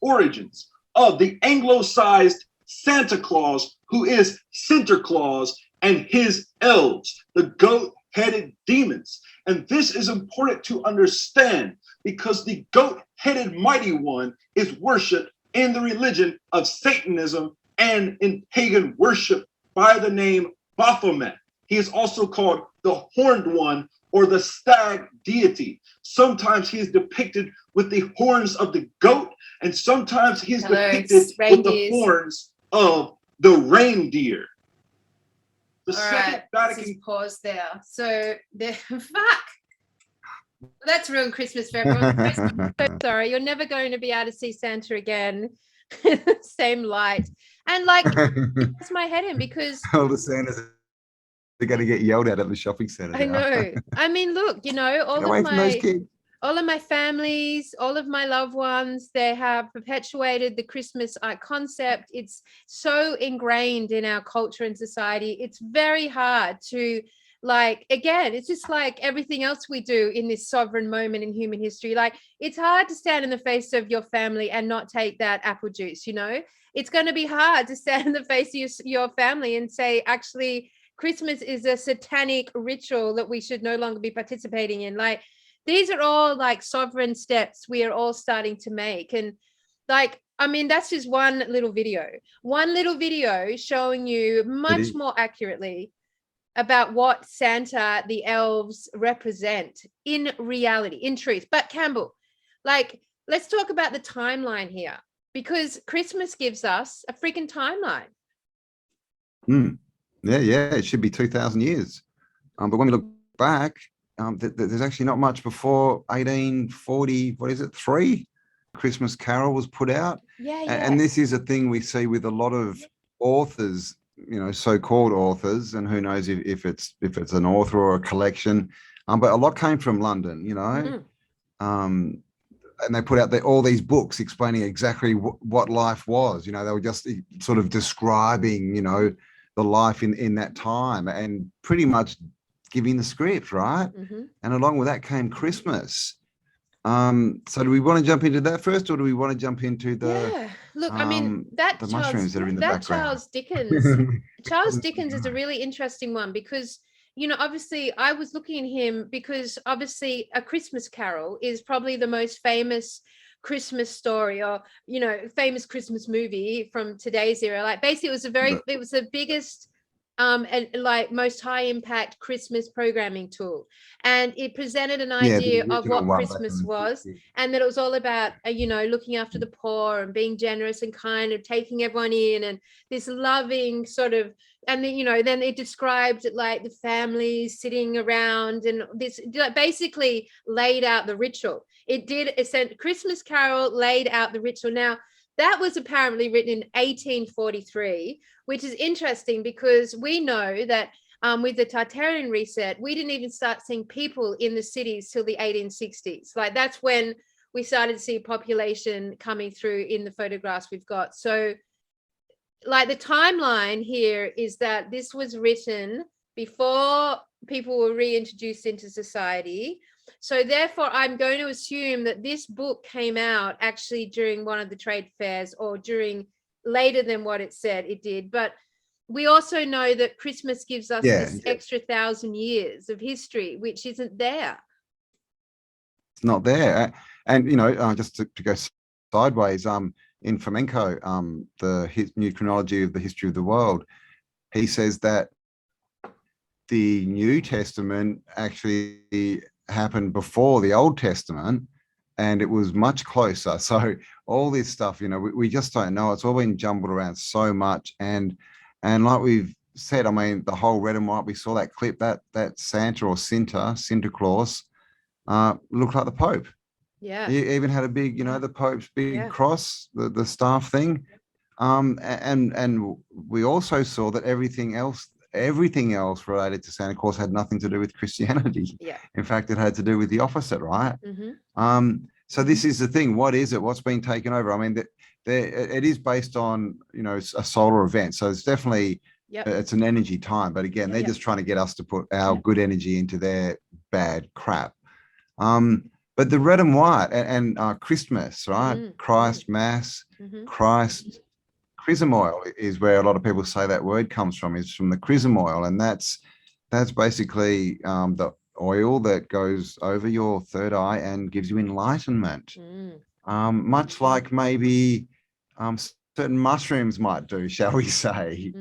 [SPEAKER 3] Origins of the Anglo-sized Santa Claus, who is Sinterklaas, and his elves, the goat-headed demons. And this is important to understand because the goat-headed mighty one is worshipped in the religion of Satanism and in pagan worship by the name Baphomet. He is also called the horned one or the stag deity. Sometimes he is depicted with the horns of the goat, and sometimes he is depicted with the horns of the reindeer. The Second Vatican.
[SPEAKER 1] Pause there. So fuck. That's ruined Christmas for everyone. I'm so sorry. You're never going to be able to see Santa again. Same light. And like, it's my head in because
[SPEAKER 2] all the Santas are going to get yelled at the shopping centre.
[SPEAKER 1] I know. I mean, look, you know, all of my families, all of my loved ones, they have perpetuated the Christmas concept. It's so ingrained in our culture and society. It's very hard to, like, again, it's just like everything else we do in this sovereign moment in human history. Like, it's hard to stand in the face of your family and not take that apple juice, you know? It's going to be hard to stand in the face of your family and say, actually, Christmas is a satanic ritual that we should no longer be participating in. Like, these are all like sovereign steps we are all starting to make. And like, I mean, that's just one little video showing you much more accurately about what Santa, the elves represent in reality, in truth. But Campbell, like, let's talk about the timeline here, because Christmas gives us a freaking timeline.
[SPEAKER 2] Yeah, it should be 2,000 years. But when we look back, there's actually not much before 1840, what is it, 3? Christmas Carol was put out.
[SPEAKER 1] Yeah.
[SPEAKER 2] And this is a thing we see with a lot of authors, you know, so-called authors, and who knows if it's an author or a collection. But a lot came from London, you know. And they put out all these books explaining exactly what life was. You know, they were just sort of describing, you know, the life in that time and pretty much giving the script, right? And along with that came Christmas. So do we want to jump into that first, or do we want to jump into the
[SPEAKER 1] look, I mean, the mushrooms that are in the background? Charles Dickens is a really interesting one because, you know, obviously I was looking at him because obviously A Christmas Carol is probably the most famous Christmas story, or, you know, famous Christmas movie from today's era. Like, basically it was the biggest and like most high impact Christmas programming tool, and it presented an idea of what Christmas was, and that it was all about you know, looking after the poor and being generous and kind of taking everyone in, and this loving sort of, and then, you know, then it described like the families sitting around, and this basically laid out the ritual. Christmas Carol laid out the ritual. Now, that was apparently written in 1843, which is interesting because we know that with the Tartarian reset, we didn't even start seeing people in the cities till the 1860s. Like, that's when we started to see population coming through in the photographs we've got. So, like, the timeline here is that this was written before people were reintroduced into society. So therefore, I'm going to assume that this book came out actually during one of the trade fairs, or during later than what it said it did. But we also know that Christmas gives us this extra 1,000 years of history, which isn't there.
[SPEAKER 2] It's not there. And, you know, just to go sideways, in Fomenko, the new chronology of the history of the world, he says that the New Testament actually happened before the Old Testament, and it was much closer. So all this stuff, you know, we just don't know. It's all been jumbled around so much, and like we've said, I mean, the whole red and white, we saw that clip, that Santa or Santa Claus looked like the Pope.
[SPEAKER 1] Yeah,
[SPEAKER 2] he even had a big, you know, the Pope's big cross, the staff thing, and we also saw that everything else related to Santa Claus had nothing to do with Christianity.
[SPEAKER 1] Yeah.
[SPEAKER 2] In fact, it had to do with the opposite, right? So this is the thing. What is it? What's being taken over? I mean, it is based on, you know, a solar event. So it's definitely, it's an energy time. But again, they're just trying to get us to put our good energy into their bad crap. But the red and white and Christmas, right? Christ, Mass, Christ. Chrism oil is where a lot of people say that word comes from, is from the chrism oil, and that's basically the oil that goes over your third eye and gives you enlightenment, much like maybe certain mushrooms might do, shall we say.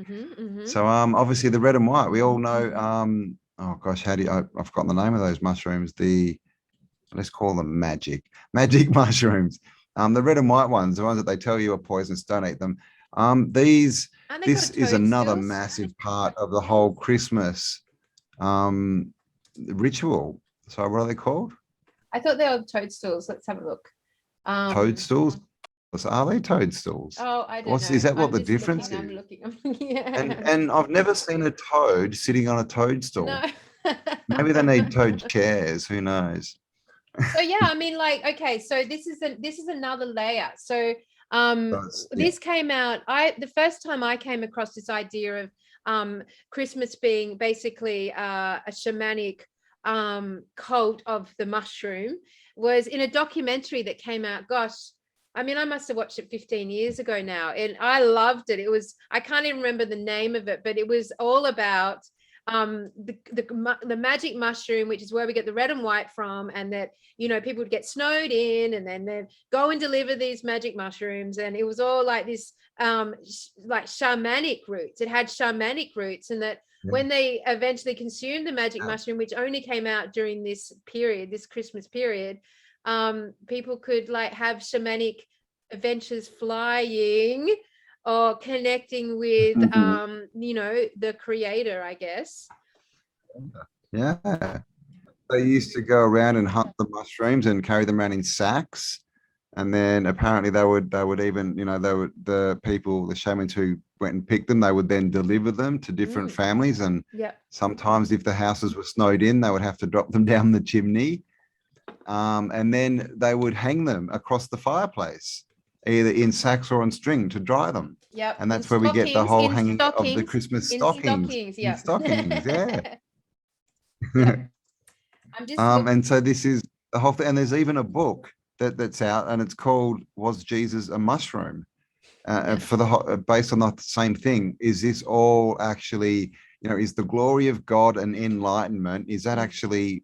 [SPEAKER 2] So obviously the red and white, we all know oh gosh, how do you, I've forgotten the name of those mushrooms. Let's call them magic mushrooms. The red and white ones, the ones that they tell you are poisonous, don't eat them. This is another massive part of the whole Christmas ritual. So what are they called?
[SPEAKER 1] I thought they were toadstools. Let's have a look.
[SPEAKER 2] Toadstools? Are they toadstools?
[SPEAKER 1] Oh, I don't know.
[SPEAKER 2] Is that what the difference is?
[SPEAKER 1] I'm looking. Yeah.
[SPEAKER 2] And I've never seen a toad sitting on a toadstool.
[SPEAKER 1] No.
[SPEAKER 2] Maybe they need toad chairs. Who knows?
[SPEAKER 1] So yeah, I mean, like, okay, so this is another layer. So this came out. The first time I came across this idea of Christmas being basically a shamanic cult of the mushroom was in a documentary that came out. Gosh, I mean, I must have watched it 15 years ago now, and I loved it. It was, I can't even remember the name of it, but it was all about the magic mushroom, which is where we get the red and white from, and that, you know, people would get snowed in and then they'd go and deliver these magic mushrooms, and it was all like this like shamanic roots. It had shamanic roots, and that when they eventually consumed the magic mushroom, which only came out during this period, this Christmas period, people could like have shamanic adventures flying or connecting with you know, the creator, I guess.
[SPEAKER 2] Yeah, they used to go around and hunt the mushrooms and carry them around in sacks, and then apparently they would even, you know, the people, the shamans who went and picked them, they would then deliver them to different families, and sometimes if the houses were snowed in, they would have to drop them down the chimney, and then they would hang them across the fireplace, either in sacks or on string to dry them.
[SPEAKER 1] Yep.
[SPEAKER 2] And that's where we get the whole hanging of the Christmas stockings.
[SPEAKER 1] Yeah.
[SPEAKER 2] Stockings, yeah.
[SPEAKER 1] I'm just
[SPEAKER 2] and so this is the whole thing. And there's even a book that's out, and it's called "Was Jesus a Mushroom?" And for the based on the same thing. Is this all actually, you know, is the glory of God and enlightenment, is that actually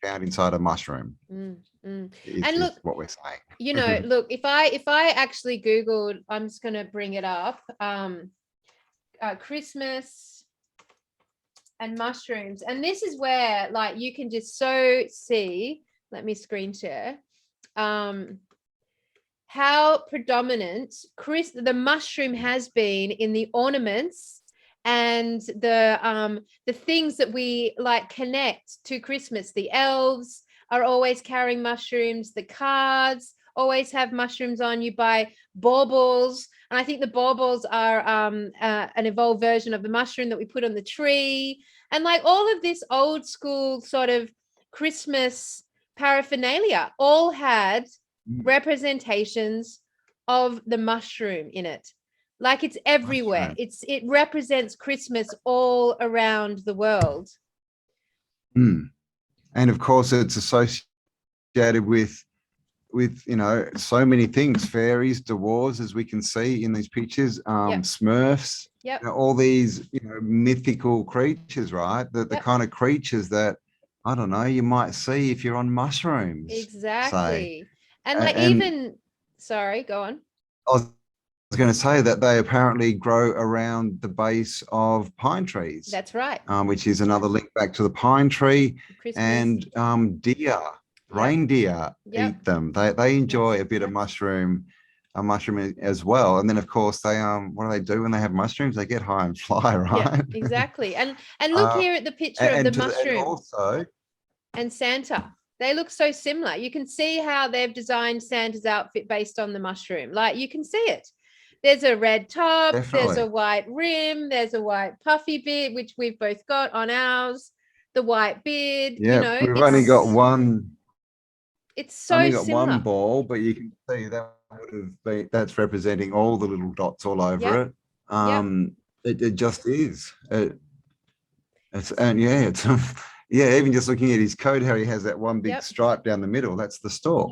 [SPEAKER 2] found inside a mushroom?
[SPEAKER 1] And look,
[SPEAKER 2] what we're saying,
[SPEAKER 1] you know, look, if I actually Googled, I'm just going to bring it up, Christmas and mushrooms, and this is where, like, you can just so see, let me screen share, how predominant the mushroom has been in the ornaments and the things that we like connect to Christmas. The elves are always carrying mushrooms. The cards always have mushrooms on. You buy baubles, and I think the baubles are an evolved version of the mushroom that we put on the tree. And like all of this old school sort of Christmas paraphernalia all had representations of the mushroom in it. Like it's everywhere. It represents Christmas all around the world.
[SPEAKER 2] And of course it's associated with, you know, so many things: fairies, dwarves, as we can see in these pictures, Smurfs, you know, all these, you know, mythical creatures, right? The kind of creatures that, I don't know, you might see if you're on mushrooms.
[SPEAKER 1] Exactly.
[SPEAKER 2] Say.
[SPEAKER 1] And like even, sorry, go on.
[SPEAKER 2] I was going to say that they apparently grow around the base of pine trees.
[SPEAKER 1] That's right.
[SPEAKER 2] Which is another link back to the pine tree. Christmas. And deer, reindeer eat them. They enjoy a bit of mushroom as well. And then of course they what do they do when they have mushrooms? They get high and fly, right?
[SPEAKER 1] Yeah, exactly. And look here at the picture of the mushroom.
[SPEAKER 2] And also,
[SPEAKER 1] and Santa. They look so similar. You can see how they've designed Santa's outfit based on the mushroom. Like you can see it. There's a red top, there's a white rim, there's a white puffy bit, which we've both got on ours, the white beard.
[SPEAKER 2] Yeah,
[SPEAKER 1] you know,
[SPEAKER 2] we've only got one.
[SPEAKER 1] It's so
[SPEAKER 2] only got
[SPEAKER 1] similar.
[SPEAKER 2] one ball, but you can see that would have been, that's representing all the little dots all over it. It just is. It's even just looking at his coat, how he has that one big stripe down the middle. That's the stork.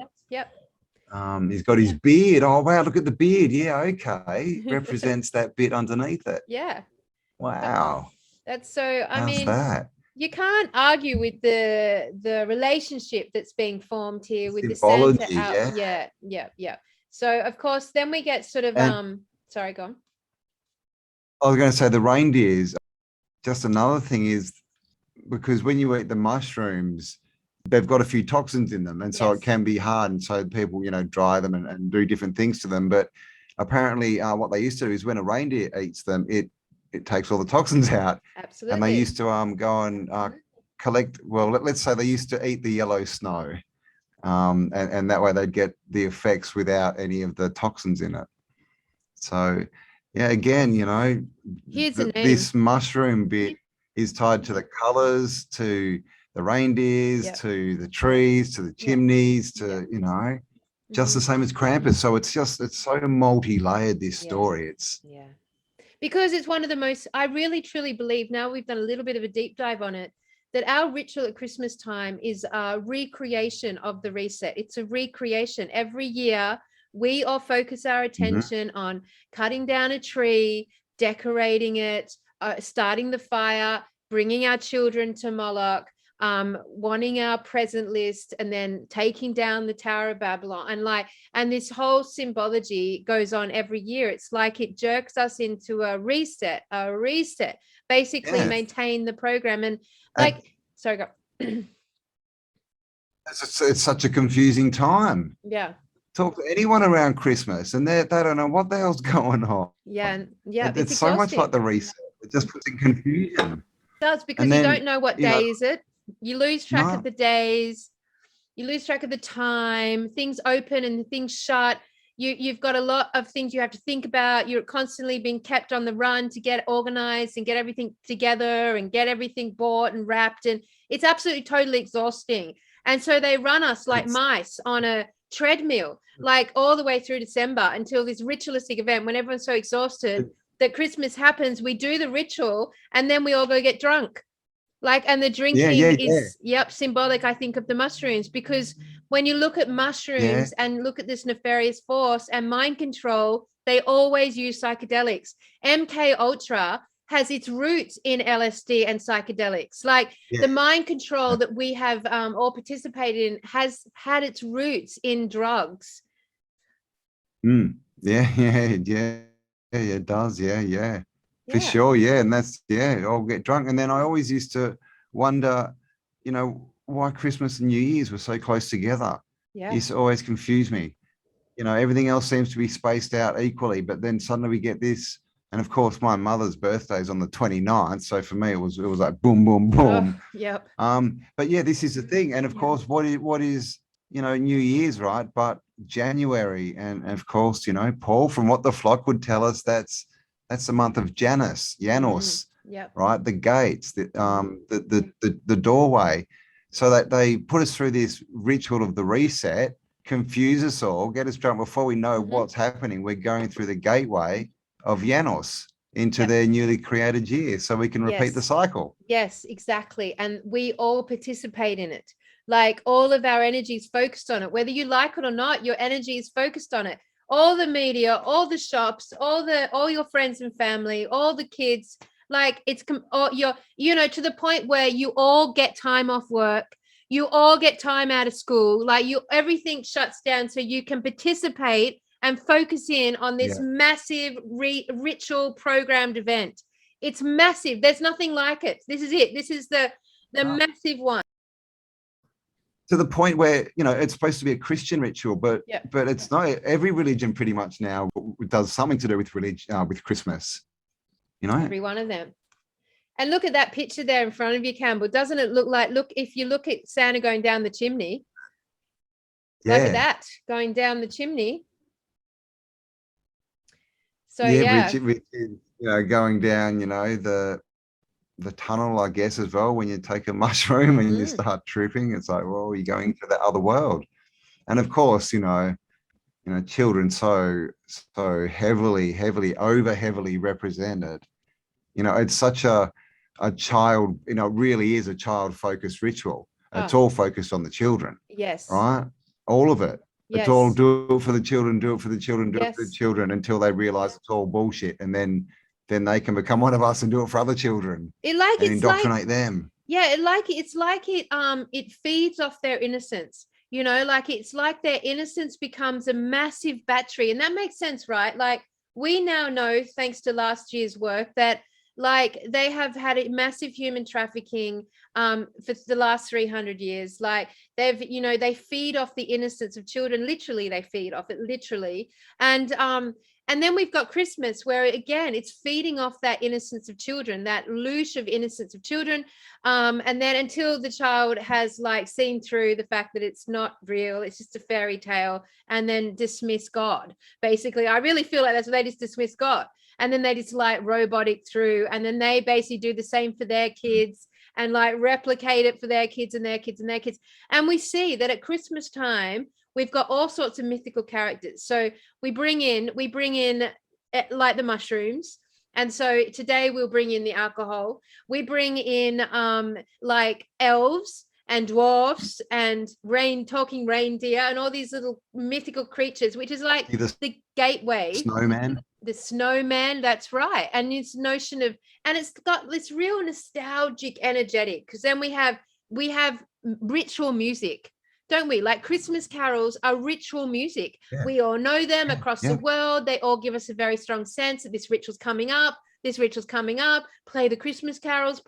[SPEAKER 2] He's got his beard. Oh wow, look at the beard. Yeah, okay. Represents that bit underneath it.
[SPEAKER 1] Yeah.
[SPEAKER 2] Wow.
[SPEAKER 1] That's so, I mean,
[SPEAKER 2] that?
[SPEAKER 1] You can't argue with the relationship that's being formed here with
[SPEAKER 2] Symbology,
[SPEAKER 1] the Santa out. Yeah. So of course, then we get sort of sorry, go on.
[SPEAKER 2] I was going to say the reindeers. Just another thing is because when you eat the mushrooms, they've got a few toxins in them, and so it
[SPEAKER 1] Yes.
[SPEAKER 2] can be hard. And so people, dry them and do different things to them. But apparently, what they used to do is when a reindeer eats them, it takes all the toxins out.
[SPEAKER 1] Absolutely.
[SPEAKER 2] And they used to go and collect. Well, let's say they used to eat the yellow snow, and that way they'd get the effects without any of the toxins in it. So, yeah, again,
[SPEAKER 1] Here's a name.
[SPEAKER 2] this mushroom bit is tied to the colors, to the reindeers,
[SPEAKER 1] Yep.
[SPEAKER 2] to the trees, to the chimneys, to, just the same as Krampus. So it's so multi-layered, this story. It's
[SPEAKER 1] because it's one of the most, I really truly believe, now we've done a little bit of a deep dive on it, that our ritual at Christmas time is a recreation of the reset. It's a recreation. Every year, we all focus our attention on cutting down a tree, decorating it, starting the fire, bringing our children to Moloch, wanting our present list, and then taking down the Tower of Babylon. And this whole symbology goes on every year. It's like it jerks us into a reset, basically maintain the program. And sorry, go.
[SPEAKER 2] It's such a confusing time.
[SPEAKER 1] Yeah.
[SPEAKER 2] Talk to anyone around Christmas and they don't know what the hell's going on.
[SPEAKER 1] Yeah.
[SPEAKER 2] It's so much like the reset. It just puts in confusion.
[SPEAKER 1] It does, because you don't know what day is it. You lose track of the days. You lose track of the time. Things open and things shut. You've got a lot of things you have to think about. You're constantly being kept on the run to get organized and get everything together and get everything bought and wrapped. And it's absolutely totally exhausting. And so they run us like mice on a treadmill, like all the way through December until this ritualistic event when everyone's so exhausted that Christmas happens. We do the ritual and then we all go get drunk. And the drinking is symbolic, I think, of the mushrooms, because when you look at mushrooms and look at this nefarious force and mind control, they always use psychedelics. MK Ultra has its roots in LSD and psychedelics. The mind control that we have all participated in has had its roots in drugs.
[SPEAKER 2] It does. For sure. And that's I'll get drunk. And then I always used to wonder, why Christmas and New Year's were so close together. It used to always confuse me. Everything else seems to be spaced out equally, but then suddenly we get this. And of course, my mother's birthday is on the 29th. So for me, it was like boom, boom, boom. But this is the thing. And of course, what is New Year's, right? But January, and of course, Paul, from what the flock would tell us, that's the month of Janus, right? The gates, the doorway. So that they put us through this ritual of the reset, confuse us all, get us drunk before we know what's happening. We're going through the gateway of Janos into their newly created year, so we can repeat the cycle.
[SPEAKER 1] Yes, exactly. And we all participate in it. All of our energy is focused on it. Whether you like it or not, your energy is focused on it. All the media, all the shops, all your friends and family, all the kids, it's to the point where you all get time off work, you all get time out of school, everything shuts down so you can participate and focus in on this massive ritual programmed event. It's massive. There's nothing like it. This is it. This is the massive one.
[SPEAKER 2] To the point where, it's supposed to be a Christian ritual, but it's not. Every religion pretty much now does something to do with religion, with Christmas,
[SPEAKER 1] Every one of them. And look at that picture there in front of you, Campbell. Doesn't it look if you look at Santa going down the chimney, look at that, going down the chimney. So
[SPEAKER 2] Richard, going down, the tunnel, I guess, as well. When you take a mushroom and you start tripping, it's like, well, you're going to the other world. And of course, children so heavily represented. It's such a child. Really is a child-focused ritual. It's all focused on the children.
[SPEAKER 1] Yes.
[SPEAKER 2] Right. All of it. It's all do it for the children, do it for the children, do it for the children, until they realize it's all bullshit, and then they can become one of us and do it for other children and indoctrinate them.
[SPEAKER 1] It feeds off their innocence. It's like their innocence becomes a massive battery, and that makes sense, right? We now know, thanks to last year's work, that like they have had a massive human trafficking for the last 300 years. Like they've, you know, they feed off the innocence of children. Literally, they feed off it, literally. And then we've got Christmas, where again, it's feeding off that innocence of children, that loosh of innocence of children. And then until the child has like seen through the fact that it's not real, it's just a fairy tale, and then dismiss God. Basically, I really feel like that's what they just dismiss God. And then they just like robotic through, and then they basically do the same for their kids and like replicate it for their kids and their kids and their kids. And we see that at Christmas time, we've got all sorts of mythical characters. So we bring in like the mushrooms. And so today we'll bring in the alcohol. We bring in like elves and dwarfs and talking reindeer and all these little mythical creatures, which is like the gateway. The snowman, that's right. And this notion of, and it's got this real nostalgic energetic, because then we have ritual music, don't we? Like Christmas carols are ritual music. Yeah. We all know them across the world. They all give us a very strong sense that this ritual's coming up. Play the Christmas carols.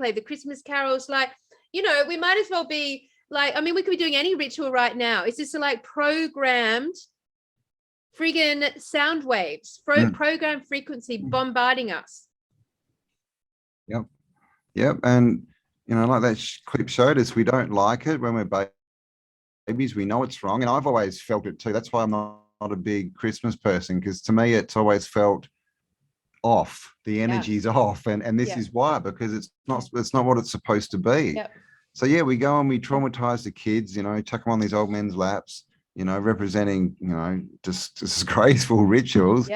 [SPEAKER 1] Like, you know, we might as well be like, I mean, we could be doing any ritual right now. It's just like programmed friggin' sound waves, programmed frequency bombarding us.
[SPEAKER 2] Yep. And, you know, like that clip showed us, we don't like it when we're babies. We know it's wrong. And I've always felt it too. That's why I'm not a big Christmas person, because to me, it's always felt off. The energy's off. And this is why, because it's not what it's supposed to be.
[SPEAKER 1] Yep.
[SPEAKER 2] So yeah, we go and we traumatize the kids, you know, chuck them on these old men's laps, you know, representing, you know, just disgraceful rituals,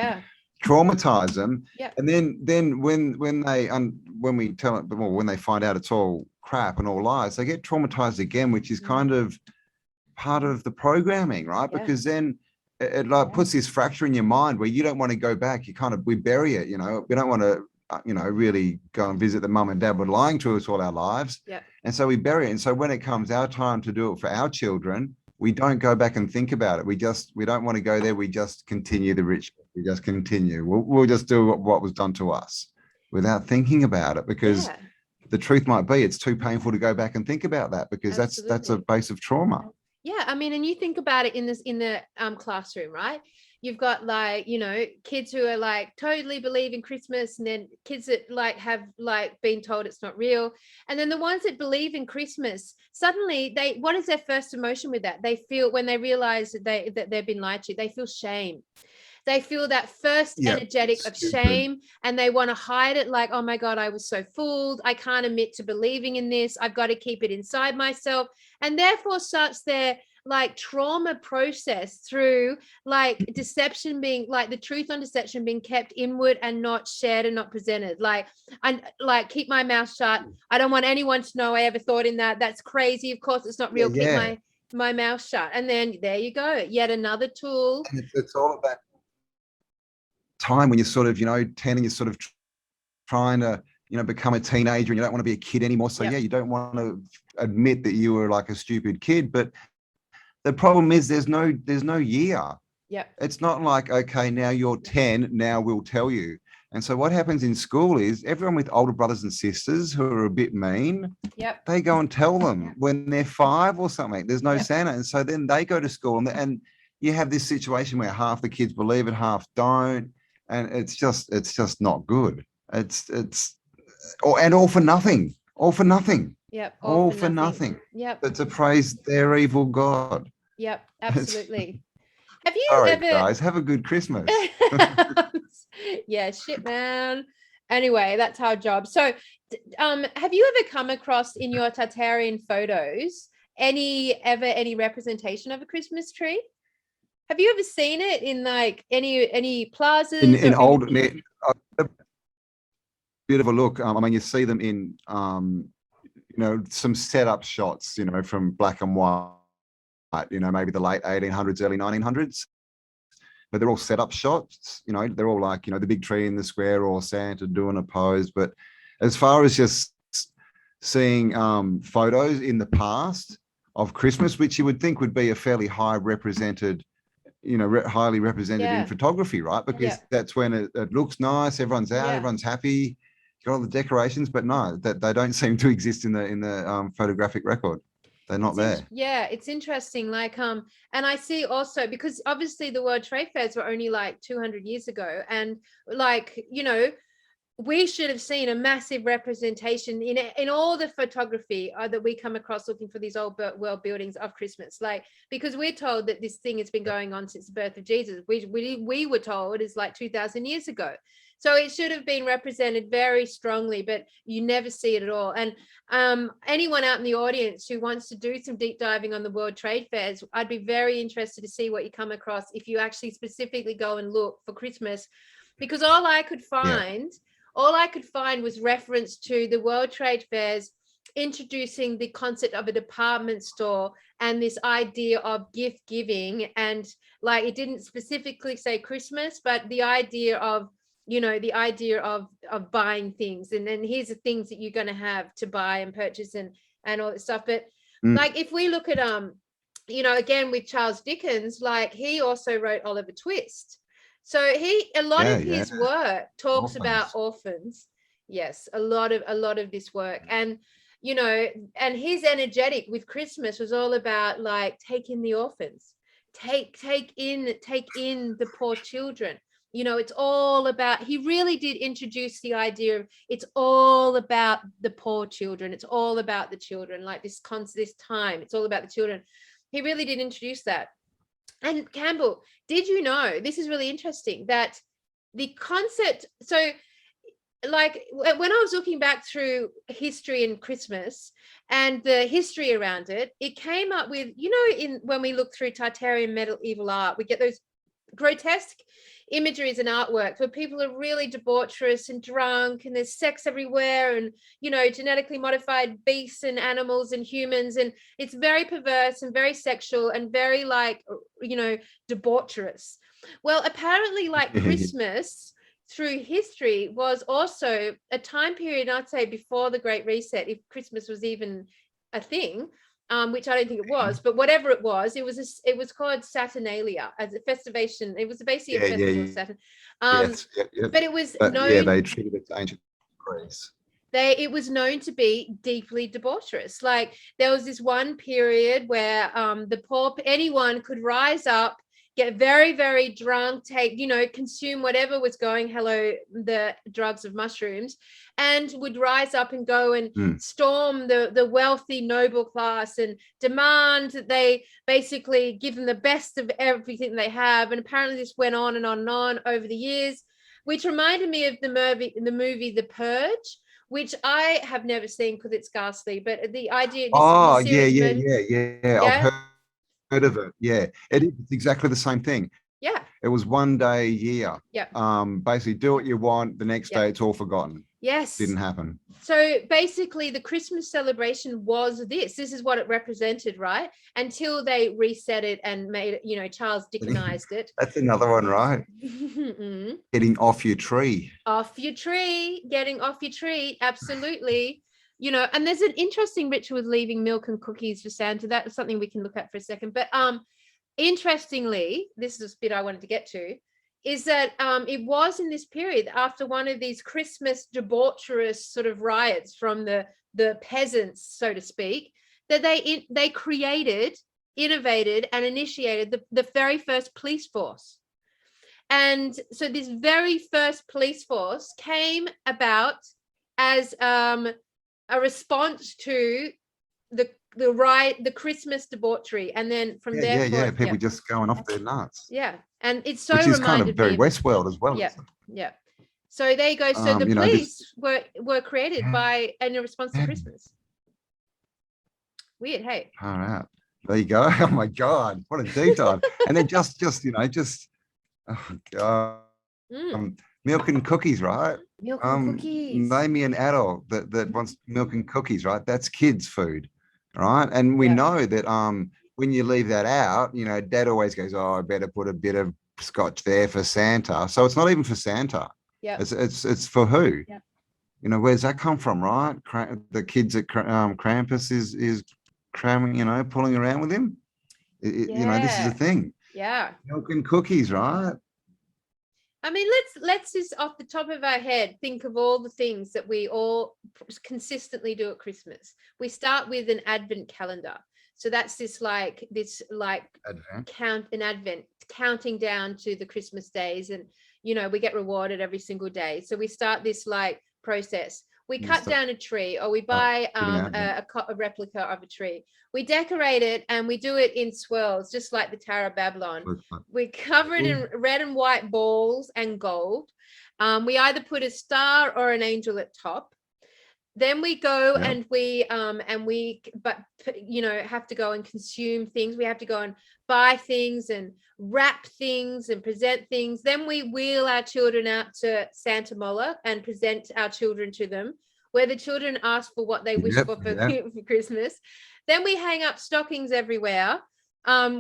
[SPEAKER 2] traumatize them. And then when they find out it's all crap and all lies, they get traumatized again, which is kind of part of the programming, right? Because then it like puts this fracture in your mind where you don't want to go back. We bury it, you know, we don't want to, you know, really go and visit the mum and dad were lying to us all our lives. And so we bury it. And so when it comes our time to do it for our children, we don't go back and think about it. We don't want to go there. We just continue the ritual. We just continue. We'll just do what was done to us without thinking about it, because the truth might be it's too painful to go back and think about that, because that's a base of trauma.
[SPEAKER 1] Yeah, I mean, and you think about it in the classroom, right? You've got like, you know, kids who are like totally believe in Christmas, and then kids that like have like been told it's not real. And then the ones that believe in Christmas, suddenly what is their first emotion with that? They feel, when they realize that they've been lied to, they feel shame. They feel that first energetic of shame, and they want to hide it, like, oh my God, I was so fooled. I can't admit to believing in this. I've got to keep it inside myself. And therefore starts their like trauma process through like deception being, like the truth on deception being kept inward and not shared and not presented. Like, and like, keep my mouth shut. I don't want anyone to know I ever thought in that. That's crazy. Of course, it's not real. Keep my mouth shut. And then there you go. Yet another tool.
[SPEAKER 2] And it's all about time when you're sort of, you know, 10 and you're sort of trying to, you know, become a teenager and you don't want to be a kid anymore. So you don't want to admit that you were like a stupid kid. But the problem is there's no year. It's not like, okay, now you're 10, now we'll tell you. And so what happens in school is everyone with older brothers and sisters who are a bit mean, they go and tell them when they're 5 or something. There's no Santa. And so then they go to school and you have this situation where half the kids believe it, half don't. And it's just not good. It's all for nothing. All for nothing. All for nothing. But to praise their evil God.
[SPEAKER 1] Absolutely. Have you
[SPEAKER 2] Sorry,
[SPEAKER 1] ever,
[SPEAKER 2] guys, have a good Christmas.
[SPEAKER 1] Shit, man. Anyway, that's our job. So have you ever come across in your Tartarian photos any representation of a Christmas tree? Have you ever seen it in like any plazas?
[SPEAKER 2] In old, bit of a look. I mean, you see them in, you know, some setup shots, you know, from black and white, you know, maybe the late 1800s, early 1900s. But they're all setup shots, you know, they're all like, you know, the big tree in the square or Santa doing a pose. But as far as just seeing photos in the past of Christmas, which you would think would be a fairly highly represented in photography, right? Because that's when it looks nice, everyone's out, everyone's happy. got all the decorations, but no, that they don't seem to exist in the photographic record. They're not there.
[SPEAKER 1] Yeah, it's interesting. Like, and I see also, because obviously the World Trade Fairs were only like 200 years ago, and like, you know, we should have seen a massive representation in all the photography that we come across looking for these old world buildings of Christmas, like, because we're told that this thing has been going on since the birth of Jesus. We were told it's like 2,000 years ago. So it should have been represented very strongly, but you never see it at all. And anyone out in the audience who wants to do some deep diving on the World Trade Fairs, I'd be very interested to see what you come across if you actually specifically go and look for Christmas, because all I could find was reference to the World Trade Fairs introducing the concept of a department store and this idea of gift giving. And like, it didn't specifically say Christmas, but the idea of, you know, the idea of buying things, and then here's the things that you're going to have to buy and purchase and all that stuff. But like, if we look at you know, again with Charles Dickens, like, he also wrote Oliver Twist. So a lot of his work talks about orphans. Yes, a lot of this work. And, you know, and his energetic with Christmas was all about like, take in the orphans, take in the poor children. You know, it's all about, he really did introduce the idea of, it's all about the poor children. It's all about the children, like this time, it's all about the children. He really did introduce that. And Campbell, did you know, this is really interesting, that the concept, so like when I was looking back through history and Christmas and the history around it, it came up with, you know, when we look through Tartarian medieval art, we get those grotesque imageries and artwork where people are really debaucherous and drunk, and there's sex everywhere, and, you know, genetically modified beasts and animals and humans, and it's very perverse and very sexual and very, like, you know, debaucherous. Well, apparently, like, Christmas through history was also a time period, I'd say before the Great Reset, if Christmas was even a thing, which I don't think it was, but whatever it was called Saturnalia as a festivation. It was basically a festival of Saturn. But it was known.
[SPEAKER 2] They treated it to ancient Greece.
[SPEAKER 1] It was known to be deeply debaucherous. Like, there was this one period where anyone could rise up, get very, very drunk, consume whatever was going, the drugs of mushrooms, and would rise up and go and storm the wealthy noble class and demand that they basically give them the best of everything they have. And apparently this went on and on and on over the years, which reminded me of the movie The Purge, which I have never seen because it's ghastly, but the idea.
[SPEAKER 2] Yeah. I've heard of it. Yeah, it's exactly the same thing.
[SPEAKER 1] Yeah, it
[SPEAKER 2] was one day a year.
[SPEAKER 1] Yeah.
[SPEAKER 2] Basically, do what you want. The next day, it's all forgotten.
[SPEAKER 1] Yes,
[SPEAKER 2] didn't happen.
[SPEAKER 1] So basically, the Christmas celebration was this is what it represented, right? Until they reset it and made it, Charles Dickenized it.
[SPEAKER 2] That's another one, right? Getting off your tree.
[SPEAKER 1] Getting off your tree, absolutely. And there's an interesting ritual with leaving milk and cookies for Santa. That's something we can look at for a second. But interestingly, this is a bit I wanted to get to, is that it was in this period after one of these Christmas debaucherous sort of riots from the peasants, so to speak, that they created, innovated, and initiated the very first police force. And so this very first police force came about as a response to the riot, the Christmas debauchery, and then from there,
[SPEAKER 2] people just going off their nuts.
[SPEAKER 1] Yeah, and it's so
[SPEAKER 2] which is kind of very Westworld as well.
[SPEAKER 1] Yeah. So there you go. So the police were created in a response to Christmas. Weird, hey.
[SPEAKER 2] All right, there you go. Oh my God, what a deep dive! And then just oh God, milk and cookies, right?
[SPEAKER 1] Milk and cookies.
[SPEAKER 2] Name me an adult that wants milk and cookies, right? That's kids' food, right? And we know that when you leave that out, Dad always goes, "Oh, I better put a bit of scotch there for Santa." So it's not even for Santa.
[SPEAKER 1] Yeah.
[SPEAKER 2] It's for who?
[SPEAKER 1] Yeah.
[SPEAKER 2] Where's that come from, right? The kids at Krampus is cramming, pulling around with him. This is a thing.
[SPEAKER 1] Yeah.
[SPEAKER 2] Milk and cookies, right?
[SPEAKER 1] I mean, let's just off the top of our head think of all the things that we all consistently do at Christmas. We start with an Advent calendar. So that's this Advent counting down to the Christmas days, and we get rewarded every single day. So we start this process. We cut down a tree, or we buy a replica of a tree. We decorate it, and we do it in swirls, just like the Tower of Babylon. We cover it in red and white balls and gold. We either put a star or an angel at top. Then we go and we have to go and consume things. We have to go and buy things and wrap things and present things. Then we wheel our children out to Santa Mola and present our children to them, where the children ask for what they wish for Christmas. Then we hang up stockings everywhere,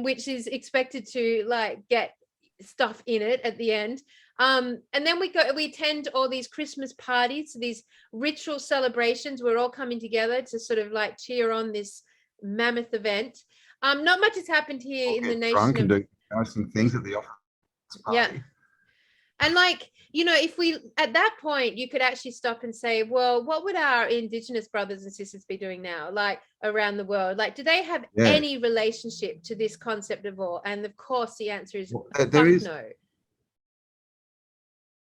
[SPEAKER 1] which is expected to get stuff in it at the end. And then we attend all these Christmas parties, these ritual celebrations. We're all coming together to sort of cheer on this mammoth event. Not much has happened here in the nation.
[SPEAKER 2] Drunk and do some things at the office party.
[SPEAKER 1] Yeah. And if we, at that point, you could actually stop and say, well, what would our Indigenous brothers and sisters be doing now, around the world? Do they have any relationship to this concept of war? And of course, the answer is no.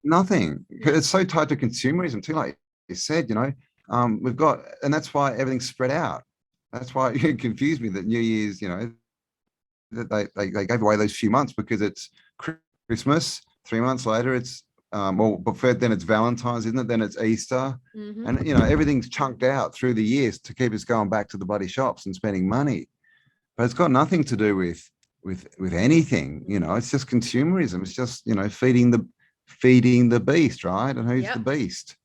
[SPEAKER 2] Nothing. It's so tied to consumerism too, like you said. We've got, and that's why everything's spread out. That's why it confused me that New Year's, that they gave away those few months, because it's Christmas. 3 months later, it's then it's Valentine's, isn't it? Then it's Easter, and everything's chunked out through the years to keep us going back to the bloody shops and spending money. But it's got nothing to do with anything. It's just consumerism. It's just feeding the beast, right? And who's the beast?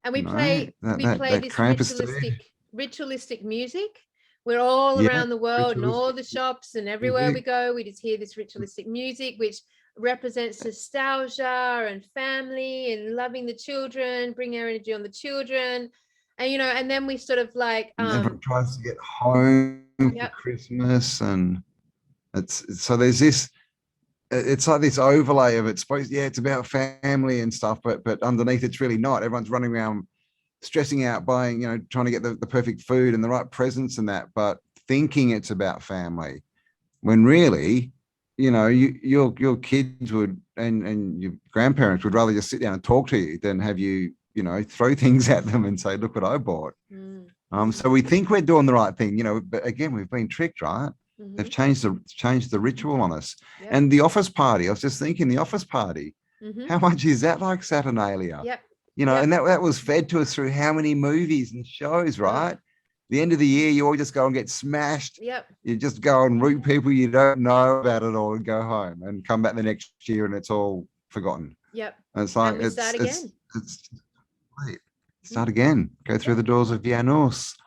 [SPEAKER 1] And we play this ritualistic music. We're all around the world, and all the shops, and everywhere we go, we just hear this ritualistic music, which represents nostalgia and family and loving the children, bring our energy on the children. And and then we sort of
[SPEAKER 2] everyone tries to get home for Christmas, and so there's this. It's like this overlay of it's about family and stuff, but underneath it's really not. Everyone's running around stressing out, buying, trying to get the perfect food and the right presents and that, but thinking it's about family, when really, your kids would and your grandparents would rather just sit down and talk to you than have you, throw things at them and say, look what I bought. So we think we're doing the right thing, but again, we've been tricked, right? They've changed the ritual on us. And the office party, I was just thinking, the office party, how much is that like Saturnalia? And that was fed to us through how many movies and shows, right? The end of the year, you all just go and get smashed. You just go and root people you don't know about it all and go home and come back the next year and it's all forgotten. And it's like, start again. Go through the doors of Janus.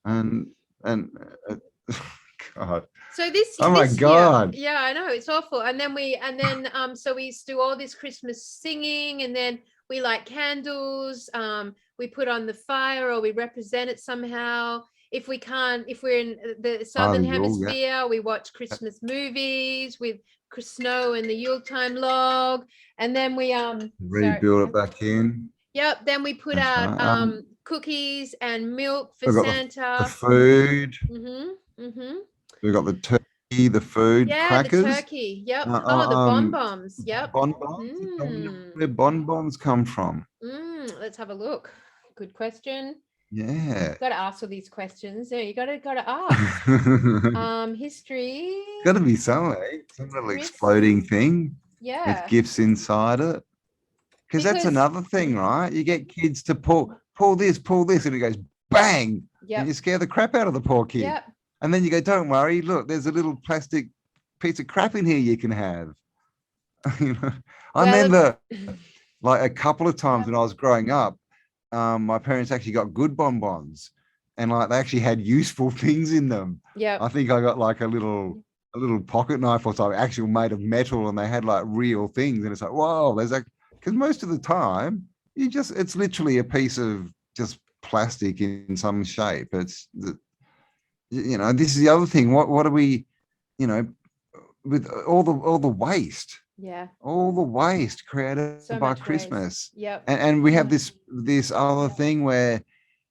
[SPEAKER 2] And God.
[SPEAKER 1] So this
[SPEAKER 2] my God.
[SPEAKER 1] Year, I know, it's awful. And then so we do all this Christmas singing, and then we light candles, we put on the fire, or we represent it somehow. If we're in the Southern Hemisphere, we watch Christmas movies with snow and the Yuletime log, and then we
[SPEAKER 2] rebuild it back in.
[SPEAKER 1] Then we put out cookies and milk for Santa.
[SPEAKER 2] The food. We've got the turkey, the food, crackers.
[SPEAKER 1] The turkey. The bonbons.
[SPEAKER 2] Bonbons. Where bonbons come from?
[SPEAKER 1] Let's have a look. Good question.
[SPEAKER 2] Yeah.
[SPEAKER 1] Got to ask all these questions. You got to ask. History.
[SPEAKER 2] Got to be some little exploding thing. With gifts inside it. Because that's another thing, right? You get kids to pull this, and it goes bang. And you scare the crap out of the poor kid. And then you go, don't worry, look, there's a little plastic piece of crap in here you can have. I remember a couple of times when I was growing up, my parents actually got good bonbons, and they actually had useful things in them. I think I got a little pocket knife or something, actually made of metal, and they had real things. And it's like, whoa, there's because most of the time it's literally a piece of just plastic in some shape. It's this is the other thing. What are we, with all the waste?
[SPEAKER 1] Yeah.
[SPEAKER 2] All the waste created
[SPEAKER 1] So
[SPEAKER 2] by
[SPEAKER 1] much waste.
[SPEAKER 2] Christmas.
[SPEAKER 1] Yep.
[SPEAKER 2] And we have this other thing where,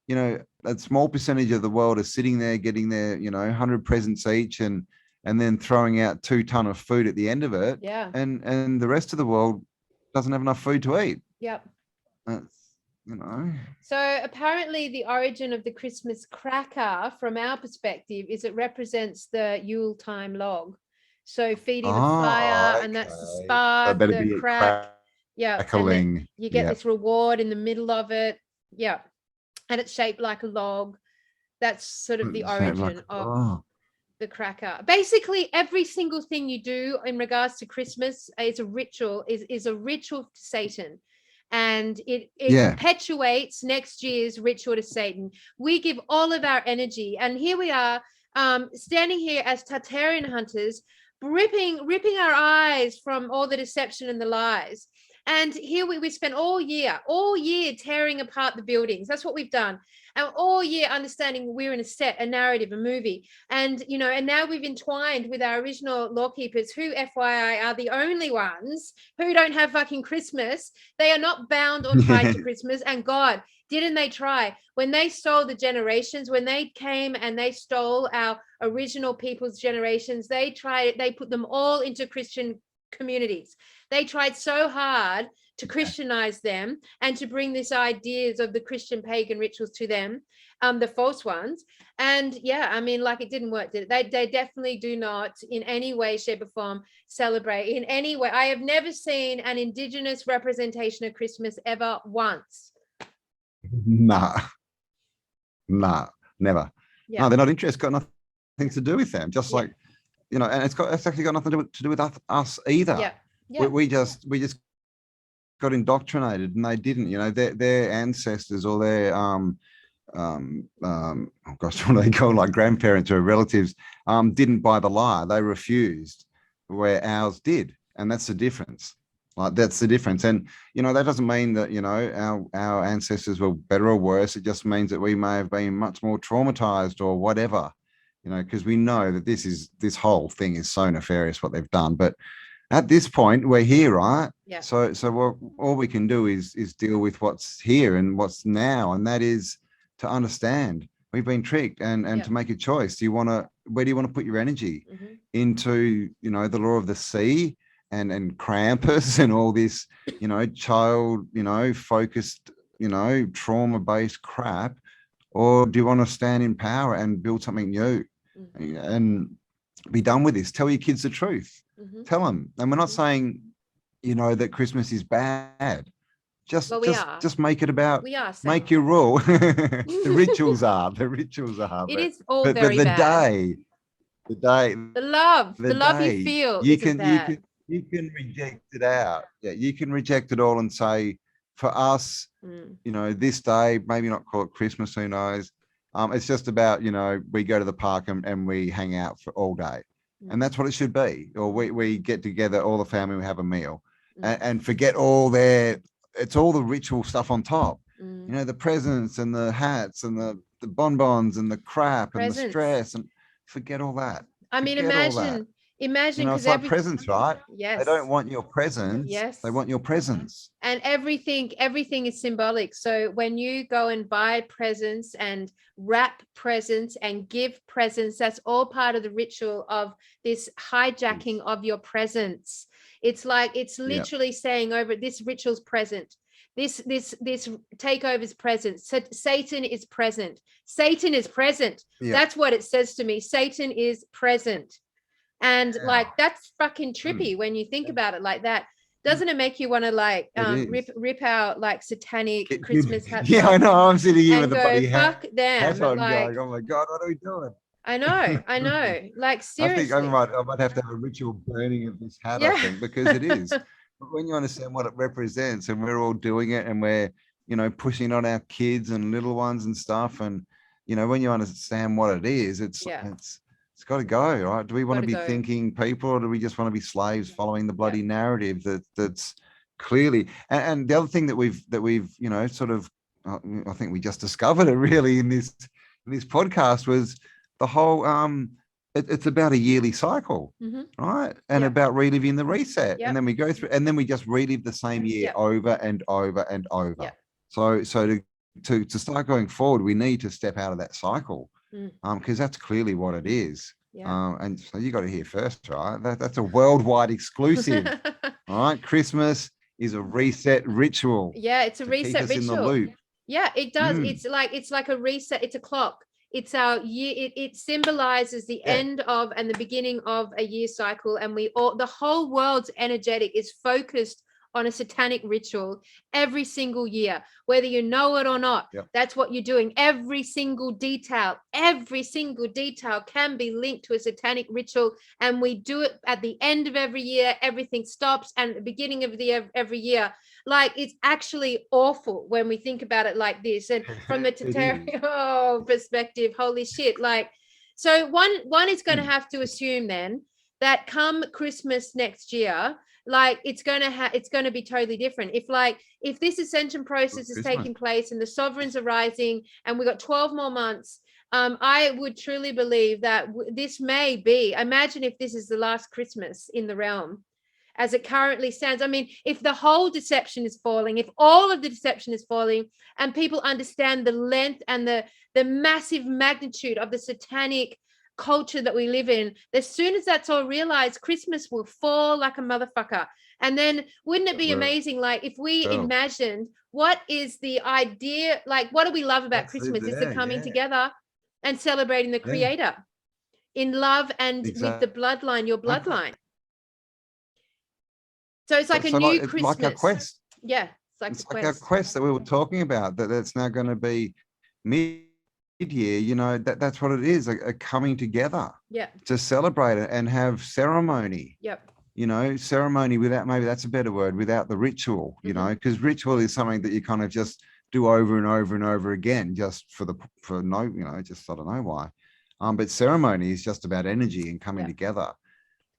[SPEAKER 2] you know, a small percentage of the world is sitting there getting their, you know, 100 presents each and then throwing out 2 tons of food at the end of it.
[SPEAKER 1] Yeah.
[SPEAKER 2] And the rest of the world doesn't have enough food to eat.
[SPEAKER 1] Yep.
[SPEAKER 2] That's, you know.
[SPEAKER 1] So apparently the origin of the Christmas cracker from our perspective is it represents the Yule time log. So feeding the fire, and that's the
[SPEAKER 2] Okay.
[SPEAKER 1] spark,
[SPEAKER 2] That'd
[SPEAKER 1] the
[SPEAKER 2] be
[SPEAKER 1] crack. Yeah. And then
[SPEAKER 2] crackling.
[SPEAKER 1] you get
[SPEAKER 2] Yeah.
[SPEAKER 1] this reward in the middle of it. Yeah. And it's shaped like a log. That's sort of the
[SPEAKER 2] It's like,
[SPEAKER 1] origin of
[SPEAKER 2] oh.
[SPEAKER 1] the cracker. Basically, every single thing you do in regards to Christmas is a ritual, is a ritual to Satan. And it perpetuates next year's ritual to Satan. We give all of our energy. And here we are, standing here as Tartarian hunters, ripping our eyes from all the deception and the lies. And here we spent all year tearing apart the buildings. That's what we've done. And all year understanding we're in a set, a narrative, a movie. And, you know, and now we've entwined with our original lawkeepers who, FYI, are the only ones who don't have fucking Christmas. They are not bound or tied to Christmas. And God, didn't they try? When they stole the generations, when they came and they stole our original people's generations, they put them all into Christian communities. They tried so hard to Christianize them and to bring these ideas of the Christian pagan rituals to them, the false ones. And yeah, I mean, like, it didn't work, did it? They definitely do not in any way, shape or form celebrate in any way. I have never seen an Indigenous representation of Christmas ever once.
[SPEAKER 2] Nah, never.
[SPEAKER 1] Yeah.
[SPEAKER 2] No, they're not interested. Got nothing to do with them. Just like, you know, and it's actually got nothing to do with us either.
[SPEAKER 1] Yeah. Yeah.
[SPEAKER 2] We just got indoctrinated, and they didn't. You know, their ancestors or their oh gosh, what do they call, like, grandparents or relatives didn't buy the lie. They refused, where ours did, and that's the difference. Like, that's the difference. And, you know, that doesn't mean that, you know, our ancestors were better or worse. It just means that we may have been much more traumatized or whatever, you know, because we know that this whole thing is so nefarious what they've done. But at this point, we're here, right?
[SPEAKER 1] Yeah.
[SPEAKER 2] So what all we can do is deal with what's here and what's now, and that is to understand we've been tricked and to make a choice. Where do you want to put your energy? Into, you know, the law of the sea and Krampus and all this, you know, child, you know, focused, you know, trauma-based crap, or do you want to stand in power and build something new and be done with this? Tell your kids the truth. Tell them. And we're not saying, you know, that Christmas is bad. Just make it about, make your rule. The rituals are.
[SPEAKER 1] It is all very bad. The love you feel. You
[SPEAKER 2] can reject it out. Yeah, you can reject it all and say, for us, you know, this day, maybe not call it Christmas, who knows? It's just about, you know, we go to the park and we hang out for all day. And that's what it should be. Or we get together, all the family, we have a meal and forget it's all the ritual stuff on top. You know, the presents and the hats and the bonbons and the crap and the stress, and forget all that.
[SPEAKER 1] I mean, imagine,
[SPEAKER 2] you know, it's like presents, right?
[SPEAKER 1] Yes.
[SPEAKER 2] They don't want your presents.
[SPEAKER 1] Yes.
[SPEAKER 2] They want your presents.
[SPEAKER 1] And everything is symbolic. So when you go and buy presents and wrap presents and give presents, that's all part of the ritual of this hijacking of your presents. It's like, it's literally saying over, this ritual's present. This takeover is present. So Satan is present. Satan is present. That's what it says to me. Satan is present. And like, that's fucking trippy when you think about it like that. Doesn't it make you want to like rip out like satanic Christmas hats?
[SPEAKER 2] Yeah, I know. I'm sitting here with
[SPEAKER 1] a
[SPEAKER 2] bloody
[SPEAKER 1] fuck them.
[SPEAKER 2] hat on,
[SPEAKER 1] like,
[SPEAKER 2] going, oh my God, what are we doing?
[SPEAKER 1] I know. Like, seriously.
[SPEAKER 2] I think I might have to have a ritual burning of this hat, I think, because it is. But when you understand what it represents, and we're all doing it, and we're, you know, pushing on our kids and little ones and stuff, and, you know, when you understand what it is, it's got to go, right? Do we want to be thinking people, or do we just want to be slaves following the bloody narrative that's clearly? And the other thing that we've you know, sort of, I think we just discovered it really in this podcast, was the whole it's about a yearly cycle, right? And about reliving the reset. And then we go through, and then we just relive the same year over and over and over. So to start going forward, we need to step out of that cycle, because that's clearly what it is. And so you got to hear first, right? That's a worldwide exclusive. All right, Christmas is a reset ritual.
[SPEAKER 1] Yeah, it's a reset ritual.
[SPEAKER 2] In the loop.
[SPEAKER 1] Yeah, it does. It's like a reset. It's a clock. It's our year. It symbolizes the end of and the beginning of a year cycle. And the whole world's energetic is focused on a satanic ritual every single year, whether you know it or not. That's what you're doing. Every single detail can be linked to a satanic ritual, and we do it at the end of every year. Everything stops, and at the beginning of every year. Like, it's actually awful when we think about it like this. And from the Tartaria perspective, holy shit! Like, so one is going to have to assume then that come Christmas next year, like it's going to be totally different. If this ascension process is taking place and the sovereigns are rising and we've got 12 more months, I would truly believe that this may be, imagine if this is the last Christmas in the realm as it currently stands. I mean, if the whole deception is falling, if all of the deception is falling, and people understand the length and the massive magnitude of the satanic culture that we live in, as soon as that's all realized, Christmas will fall like a motherfucker. And then wouldn't it be amazing, like, if we imagined what is the idea, like, what do we love about Christmas? Is the coming together and celebrating the creator in love and with the bloodline, your bloodline. So it's like a new Christmas.
[SPEAKER 2] Like our quest.
[SPEAKER 1] Yeah,
[SPEAKER 2] it's like our quest that we were talking about, that's now going to be mid-year, you know, that's what it is, a coming together to celebrate it and have ceremony. You know, ceremony without, maybe that's a better word, without the ritual, you know, because ritual is something that you kind of just do over and over and over again, just for no, you know, just I don't know why. But ceremony is just about energy and coming together.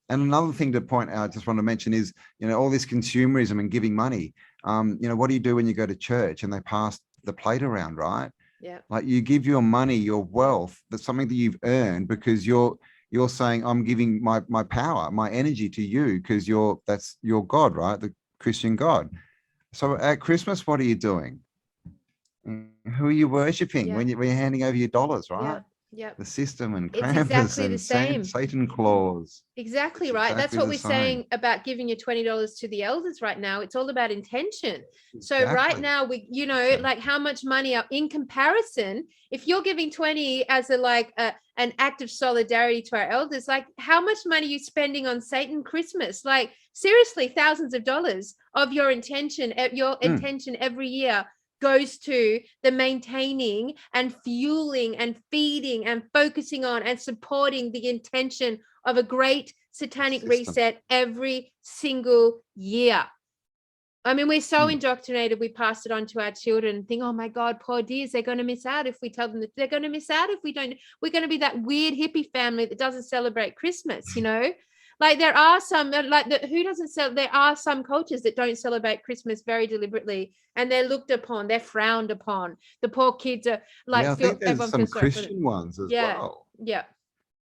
[SPEAKER 2] And another thing to point out, just want to mention is, you know, all this consumerism and giving money. You know, what do you do when you go to church and they pass the plate around, right? Like, you give your money, your wealth, that's something that you've earned, because you're saying, I'm giving my power, my energy to you, because that's your God, right? The Christian God. So at Christmas, what are you doing? Who are you worshiping when you're handing over your dollars, right? The system and Krampus
[SPEAKER 1] exactly the
[SPEAKER 2] and
[SPEAKER 1] same.
[SPEAKER 2] Satan claws.
[SPEAKER 1] Exactly right. That's what we're saying about giving your $20 to the elders right now. It's all about intention. So right now, we, you know, like, how much money are in comparison, if you're giving 20 as an act of solidarity to our elders, like, how much money are you spending on Satan Christmas? Like, seriously, thousands of dollars of your intention every year goes to the maintaining and fueling and feeding and focusing on and supporting the intention of a great satanic reset every single year. I mean, we're so indoctrinated, we pass it on to our children and think, oh my God, poor dears, they're going to miss out if we tell them that they're going to miss out if we don't. We're going to be that weird hippie family that doesn't celebrate Christmas, you know? Like, there are some, there are some cultures that don't celebrate Christmas very deliberately, and they're looked upon, they're frowned upon. The poor kids are like,
[SPEAKER 2] I think there's some Christian ones as well.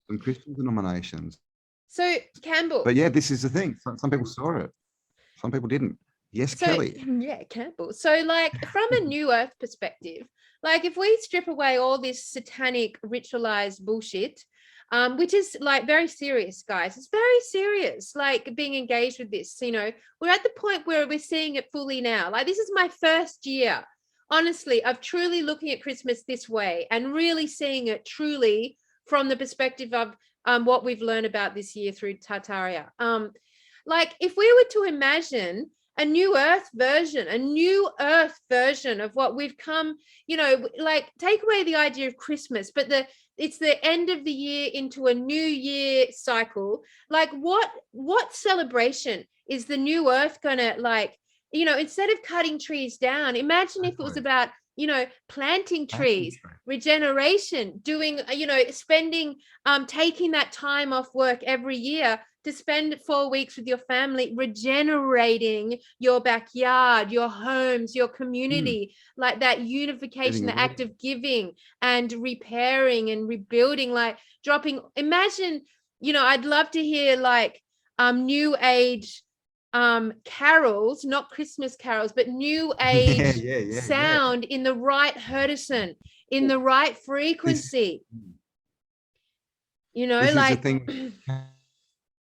[SPEAKER 2] Some Christian denominations.
[SPEAKER 1] So, Campbell.
[SPEAKER 2] But yeah, this is the thing. Some people saw it. Some people didn't. Yes, Kelly.
[SPEAKER 1] Yeah, Campbell. So, like, from a New Earth perspective, like, if we strip away all this satanic ritualized bullshit, which is, like, very serious, guys. It's very serious, like, being engaged with this. You know, we're at the point where we're seeing it fully now. Like, this is my first year, honestly, of truly looking at Christmas this way and really seeing it truly from the perspective of what we've learned about this year through Tartaria. Like, if we were to imagine a new earth version of what we've come, you know, like, take away the idea of Christmas, but it's the end of the year into a new year cycle. Like, what celebration is the new earth gonna, like, you know, instead of cutting trees down, imagine if it was about you know, planting trees, regeneration, doing, you know, spending, taking that time off work every year to spend 4 weeks with your family, regenerating your backyard, your homes, your community, like that unification, the act of giving and repairing and rebuilding, like dropping. Imagine, you know, I'd love to hear like new age carols, not Christmas carols, but new age sound in the right hertison, in the right frequency. You know,
[SPEAKER 2] this
[SPEAKER 1] like
[SPEAKER 2] is the thing.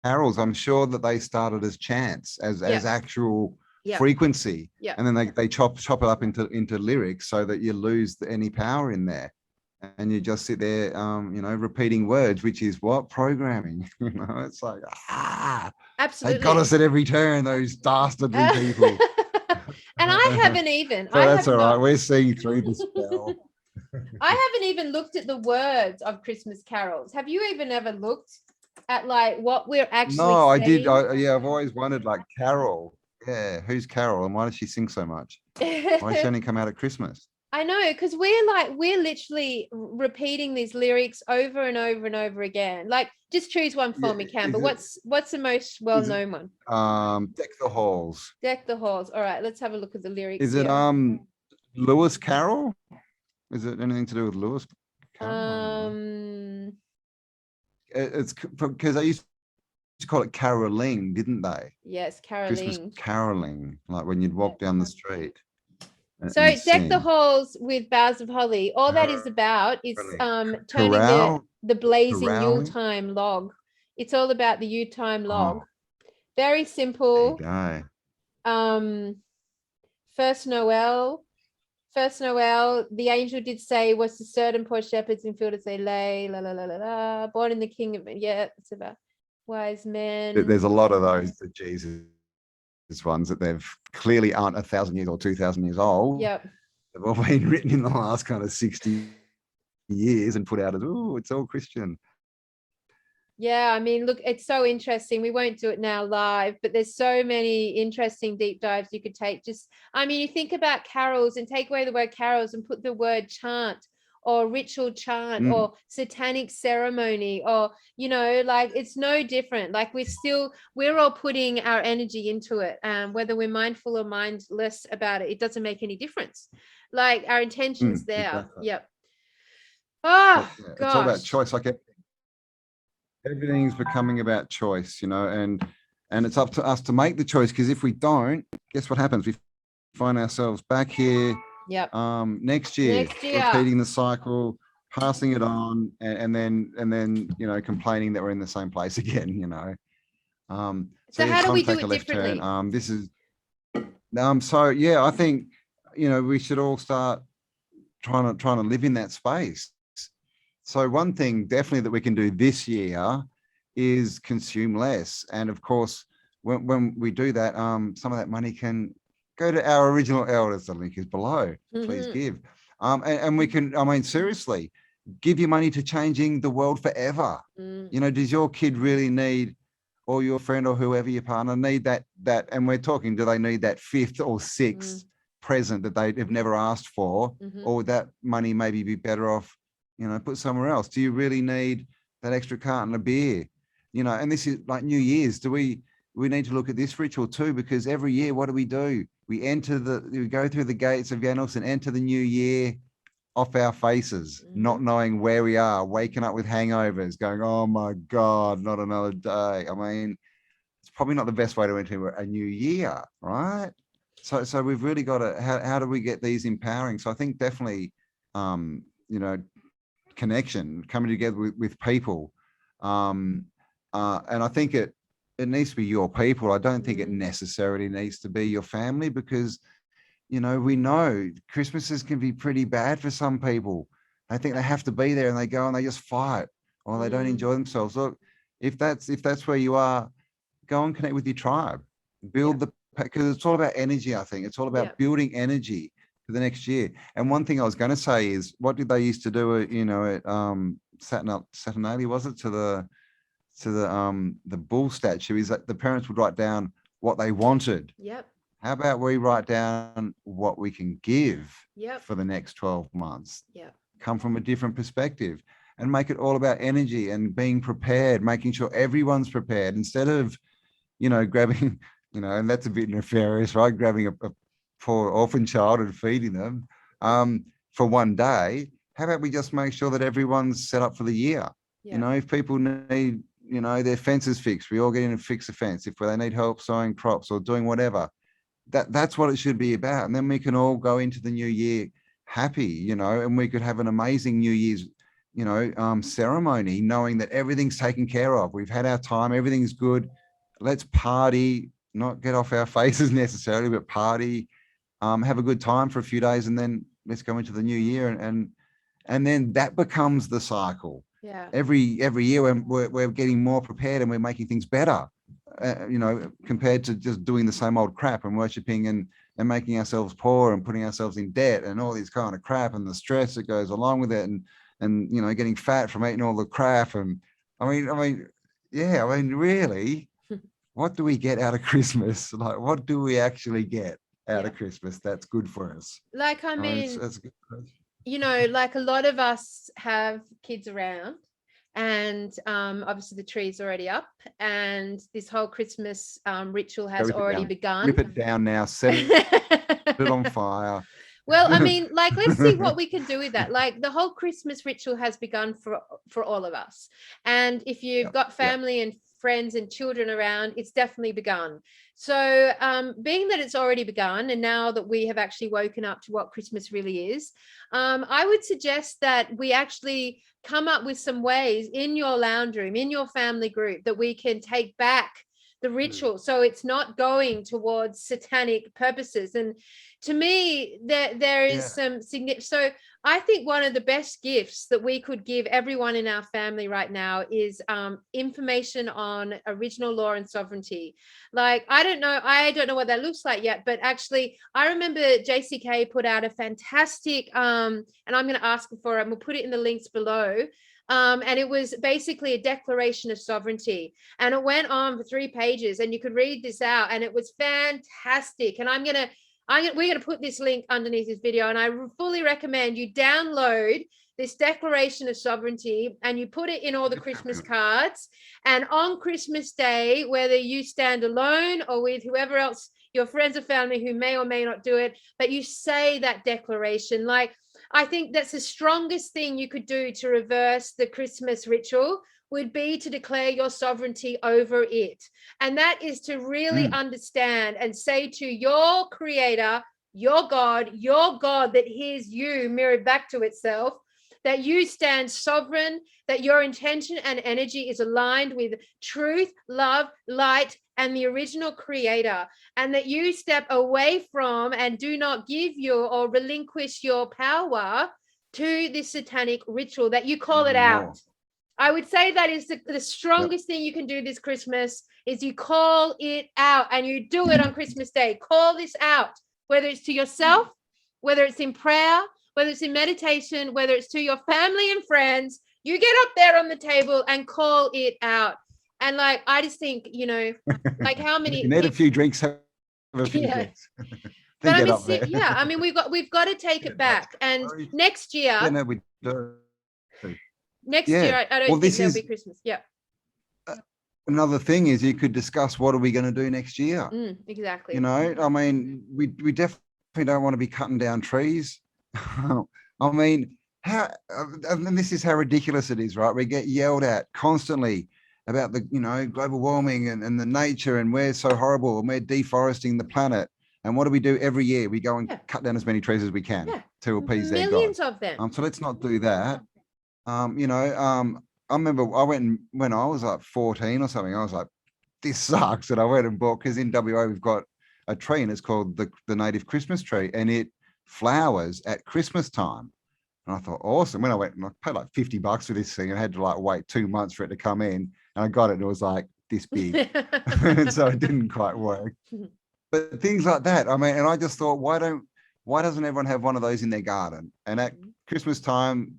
[SPEAKER 2] Carols, I'm sure that they started as chants, as actual frequency, and then they chop it up into lyrics so that you lose any power in there, and you just sit there, you know, repeating words, which is what programming. You know, it's like
[SPEAKER 1] absolutely,
[SPEAKER 2] they got us at every turn, those dastardly people.
[SPEAKER 1] And I haven't even.
[SPEAKER 2] So that's all right. We're seeing through the spell.
[SPEAKER 1] I haven't even looked at the words of Christmas carols. Have you even ever looked at like what we're actually
[SPEAKER 2] No, I
[SPEAKER 1] saying?
[SPEAKER 2] did. I've always wondered, like, Carol. Yeah, who's Carol, and why does she sing so much? Why does she only come out at Christmas?
[SPEAKER 1] I know, because we're literally repeating these lyrics over and over and over again. Like, just choose one for me, Cambell. What's the most well-known one?
[SPEAKER 2] Deck the halls.
[SPEAKER 1] Deck the halls. All right, let's have a look at the lyrics.
[SPEAKER 2] Is it Lewis Carroll? Is it anything to do with Lewis Carroll? It's because they used to call it caroling, didn't they?
[SPEAKER 1] Yes, caroling.
[SPEAKER 2] Christmas caroling, like when you'd walk down the street.
[SPEAKER 1] So deck the halls with boughs of holly. All that is about is turning the blazing Yuletime log. It's all about the Yuletime log. Very simple. First Noel, the angel did say, was to certain poor shepherds in field as they lay, la la la la la, born in the king of, it's about wise men.
[SPEAKER 2] There's a lot of those, the Jesus ones that they've clearly aren't 1,000 years or 2,000 years old.
[SPEAKER 1] Yep.
[SPEAKER 2] They've all been written in the last kind of 60 years and put out as, oh, it's all Christian.
[SPEAKER 1] Yeah, I mean, look, it's so interesting. We won't do it now live, but there's so many interesting deep dives you could take. Just, I mean, you think about carols and take away the word carols and put the word chant or ritual chant or satanic ceremony, or, you know, like it's no different. Like we're all putting our energy into it. Whether we're mindful or mindless about it, it doesn't make any difference. Like our intention's there. Exactly. Yep. Oh,
[SPEAKER 2] gosh. It's all about choice. Like everything's becoming about choice, you know, and it's up to us to make the choice, because if we don't, guess what happens? We find ourselves back here next year, repeating the cycle, passing it on, and then you know, complaining that we're in the same place again, you know.
[SPEAKER 1] So how do we do it differently?
[SPEAKER 2] This is so yeah, I think, you know, we should all start trying to live in that space. So one thing definitely that we can do this year is consume less. And of course, when we do that, some of that money can go to our original elders. The link is below. Please give. And we can, I mean, seriously, give your money to changing the world forever. You know, does your kid really need, or your friend or whoever your partner need that, and we're talking, do they need that 5th or 6th present that they have never asked for, or would that money maybe be better off, you know, put somewhere else? Do you really need that extra carton of beer? You know, and this is like New Year's. Do we need to look at this ritual too? Because every year, what do? We go through the gates of Janos and enter the new year off our faces, not knowing where we are, waking up with hangovers, going, oh my God, not another day. I mean, it's probably not the best way to enter a new year, right? So we've really got to, how do we get these empowering? So I think definitely, you know, connection, coming together with people. And I think it needs to be your people. I don't think it necessarily needs to be your family, because, you know, we know Christmases can be pretty bad for some people. They think they have to be there and they go and they just fight, or they don't enjoy themselves. Look, if that's where you are, go and connect with your tribe, build because it's all about energy. I think it's all about building energy for the next year. And one thing I was going to say is, what did they used to do, you know, at Saturnalia, was it, to the bull statue, is that the parents would write down what they wanted, How about we write down what we can give
[SPEAKER 1] Yep.
[SPEAKER 2] for the next 12 months?
[SPEAKER 1] Yeah.
[SPEAKER 2] Come from a different perspective and make it all about energy and being prepared, making sure everyone's prepared instead of, grabbing, and that's a bit nefarious, right? Grabbing a poor orphan child and feeding them for one day. How about we just make sure that everyone's set up for the year?
[SPEAKER 1] Yeah.
[SPEAKER 2] If people need, their fences fixed, we all get in and fix the fence. If they need help sowing crops or doing whatever, that's what it should be about. And then we can all go into the new year happy, and we could have an amazing New Year's, ceremony, knowing that everything's taken care of. We've had our time, everything's good. Let's party, not get off our faces necessarily, but party, have a good time for a few days, and then let's go into the new year, and then that becomes the cycle.
[SPEAKER 1] Yeah.
[SPEAKER 2] Every year we're getting more prepared and we're making things better. Compared to just doing the same old crap and worshipping and making ourselves poor and putting ourselves in debt and all this kind of crap and the stress that goes along with it and getting fat from eating all the crap. And really, what do we get out of Christmas? Like, what do we actually get out of Christmas that's good for us?
[SPEAKER 1] Like,
[SPEAKER 2] it's good.
[SPEAKER 1] Like a lot of us have kids around. And obviously the tree's already up, and this whole Christmas ritual has already begun.
[SPEAKER 2] Rip it down now, set it on fire.
[SPEAKER 1] Well, let's see what we can do with that. Like, the whole Christmas ritual has begun for all of us. And if you've got family and friends and children around, it's definitely begun. So being that it's already begun, and now that we have actually woken up to what Christmas really is, I would suggest that we actually come up with some ways in your lounge room, in your family group, that we can take back the ritual, so it's not going towards satanic purposes. And to me, there is some significant. So I think one of the best gifts that we could give everyone in our family right now is information on original law and sovereignty. Like, I don't know what that looks like yet, but actually I remember JCK put out a fantastic and I'm going to ask for it, and we'll put it in the links below. And it was basically a declaration of sovereignty, and it went on for 3 pages, and you could read this out, and it was fantastic. And we're going to put this link underneath this video, and I fully recommend you download this declaration of sovereignty and you put it in all the Christmas cards. And on Christmas Day, whether you stand alone or with whoever else, your friends or family who may or may not do it, but you say that declaration. Like, I think that's the strongest thing you could do to reverse the Christmas ritual, would be to declare your sovereignty over it. And that is to really understand and say to your creator, your God, that hears you mirrored back to itself, that you stand sovereign, that your intention and energy is aligned with truth, love, light, and the original creator, and that you step away from and do not give your or relinquish your power to this satanic ritual, that you call it out. I would say that is the strongest thing you can do this Christmas, is you call it out, and you do it on Christmas Day. Call this out, whether it's to yourself, whether it's in prayer, whether it's in meditation, whether it's to your family and friends. You get up there on the table and call it out. And like, I just think, like, how many
[SPEAKER 2] you need a few drinks, have a few drinks.
[SPEAKER 1] But we've got to take it back. And next year,
[SPEAKER 2] we do.
[SPEAKER 1] Next year, I don't think there'll be Christmas. Yeah.
[SPEAKER 2] Another thing is, you could discuss, what are we going to do next year?
[SPEAKER 1] Exactly.
[SPEAKER 2] We definitely don't want to be cutting down trees. And this is how ridiculous it is, right? We get yelled at constantly about the, global warming and the nature, and we're so horrible, and we're deforesting the planet. And what do we do every year? We go and cut down as many trees as we can to appease their God.
[SPEAKER 1] Millions of them.
[SPEAKER 2] So let's not do that. I remember when I was like 14 or something, I was like, this sucks. And I went and bought, because in WA we've got a tree, and it's called the native Christmas tree, and it flowers at Christmas time. And I thought, awesome. When I went, and I paid like $50 for this thing, and I had to like wait 2 months for it to come in, and I got it, and it was like this big. And so it didn't quite work. But things like that, and I just thought, why doesn't everyone have one of those in their garden? And at Christmas time,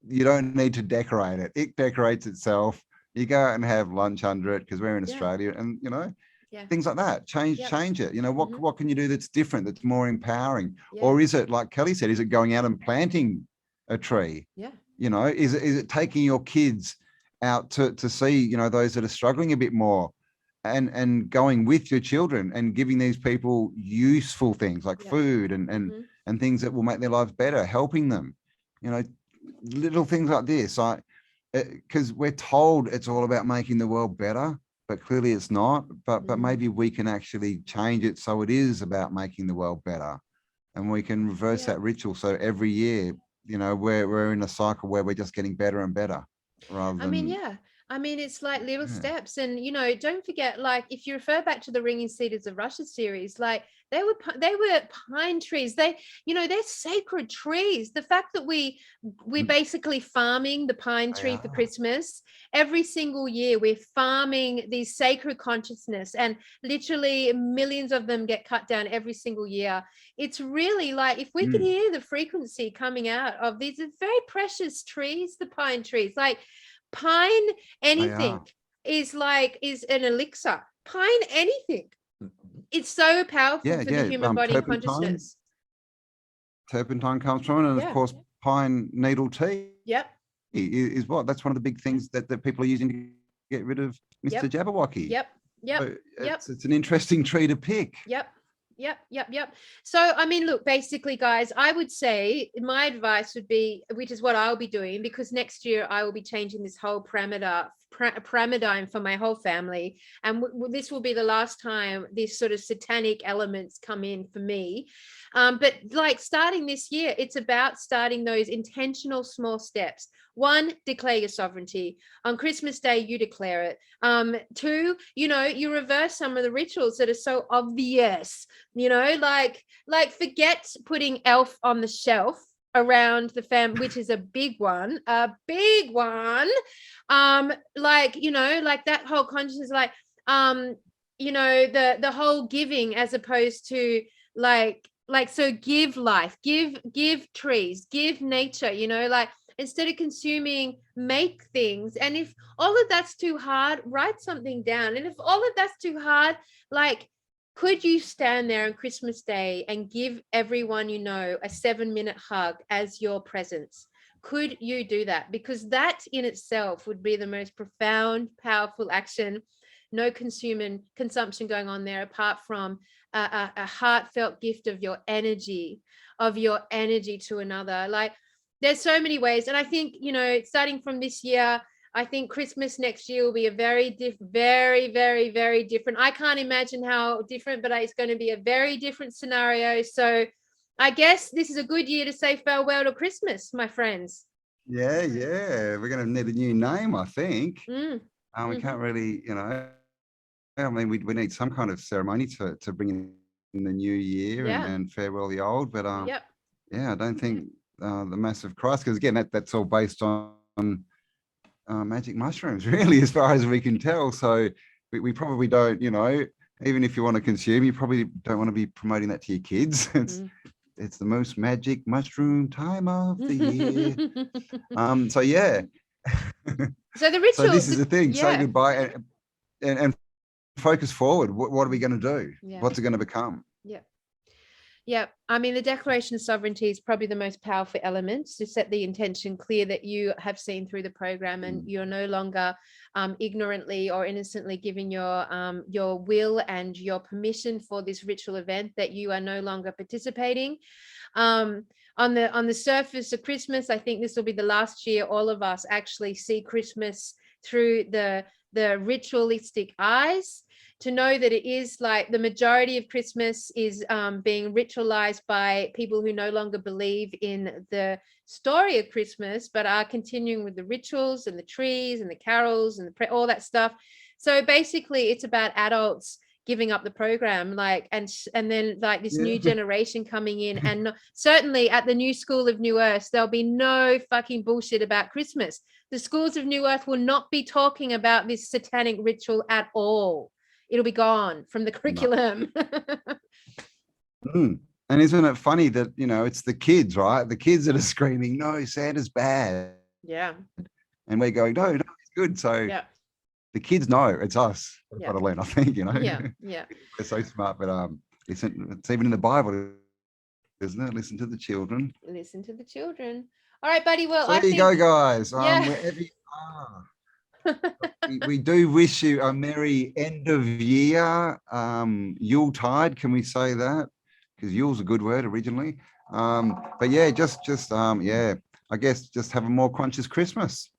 [SPEAKER 2] you don't need to decorate it. It decorates itself. You go out and have lunch under it, because we're in Australia, and things like that. Change it. You know, what can you do that's different, that's more empowering? Or is it, like Kelly said, is it going out and planting a tree? You know, is it taking your kids out to see, you know, those that are struggling a bit more, and going with your children and giving these people useful things like food and things that will make their lives better, helping them, you know, little things like this. Because we're told it's all about making the world better, but clearly it's not. But maybe we can actually change it so it is about making the world better, and we can reverse that ritual. So every year, you know, we're in a cycle where we're just getting better and better, rather than.
[SPEAKER 1] I mean, it's like little steps. And, you know, don't forget, like, if you refer back to the Ringing Cedars of Russia series, like, they were pine trees. They, you know, they're sacred trees. The fact that we're basically farming the pine tree for Christmas every single year, we're farming these sacred consciousness, and literally millions of them get cut down every single year. It's really like, if we could hear the frequency coming out of these very precious trees, the pine trees, like, pine anything is an elixir. Pine anything, it's so powerful for the human body consciousness.
[SPEAKER 2] Turpentine comes from it, and of course pine needle tea is what, that's one of the big things that people are using to get rid of Mr. Jabberwocky. So it's an interesting tree to pick. So, I mean, look, basically, guys, I would say my advice would be, which is what I'll be doing, because next year I will be changing this whole paradigm for my whole family. And this will be the last time these sort of satanic elements come in for me. But like, starting this year, it's about starting those intentional small steps. 1, declare your sovereignty. On Christmas Day, you declare it. 2, you know, you reverse some of the rituals that are so obvious, you know, like forget putting elf on the shelf around the fam, which is a big one. Like, you know, like that whole consciousness, like, you know, the whole giving, as opposed to like, so give life, give trees, give nature, you know, like, instead of consuming, make things. And if all of that's too hard, write something down. And if all of that's too hard, like, could you stand there on Christmas Day and give everyone you know a 7-minute hug as your presence? Could you do that? Because that in itself would be the most profound, powerful action. No consumption going on there, apart from a heartfelt gift of your energy to another. Like, there's so many ways. And I think, you know, starting from this year, I think Christmas next year will be a very, very, very different. I can't imagine how different, but it's going to be a very different scenario. So I guess this is a good year to say farewell to Christmas, my friends. Yeah. We're going to need a new name, I think. We can't really, you know, I mean, we need some kind of ceremony to bring in the new year and farewell the old. But I don't think the massive Christ, because again, that's all based on magic mushrooms, really, as far as we can tell. So we probably don't, you know, even if you want to consume, you probably don't want to be promoting that to your kids. It's the most magic mushroom time of the year. So yeah.
[SPEAKER 1] So the ritual.
[SPEAKER 2] So this is the thing. Say goodbye and focus forward. What are we going to do? What's it going to become?
[SPEAKER 1] Yeah, I mean, the Declaration of Sovereignty is probably the most powerful element to set the intention clear that you have seen through the program, and you're no longer ignorantly or innocently giving your will and your permission for this ritual event, that you are no longer participating. On the surface of Christmas, I think this will be the last year all of us actually see Christmas through the ritualistic eyes, to know that it is like the majority of Christmas is being ritualized by people who no longer believe in the story of Christmas, but are continuing with the rituals and the trees and the carols and all that stuff. So basically it's about adults giving up the program, like, and then like this new generation coming in, and certainly at the new School of New Earth, there'll be no fucking bullshit about Christmas. The schools of New Earth will not be talking about this satanic ritual at all. It'll be gone from the curriculum.
[SPEAKER 2] And isn't it funny that, you know, it's the kids, right? The kids that are screaming, no, Santa's bad.
[SPEAKER 1] Yeah.
[SPEAKER 2] And we're going, no, it's good. So the kids know it's us. That's
[SPEAKER 1] Yeah.
[SPEAKER 2] what I learned, I think, you know.
[SPEAKER 1] Yeah, yeah.
[SPEAKER 2] They're so smart, but it's even in the Bible, isn't it? Listen to the children.
[SPEAKER 1] Listen to the children. All right, buddy. Well,
[SPEAKER 2] So
[SPEAKER 1] I
[SPEAKER 2] there you
[SPEAKER 1] think,
[SPEAKER 2] go, guys.
[SPEAKER 1] yeah.
[SPEAKER 2] Wherever you are, we do wish you a merry end of year, Yuletide. Can we say that? Because Yule's a good word originally. But yeah, yeah, I guess just have a more conscious Christmas.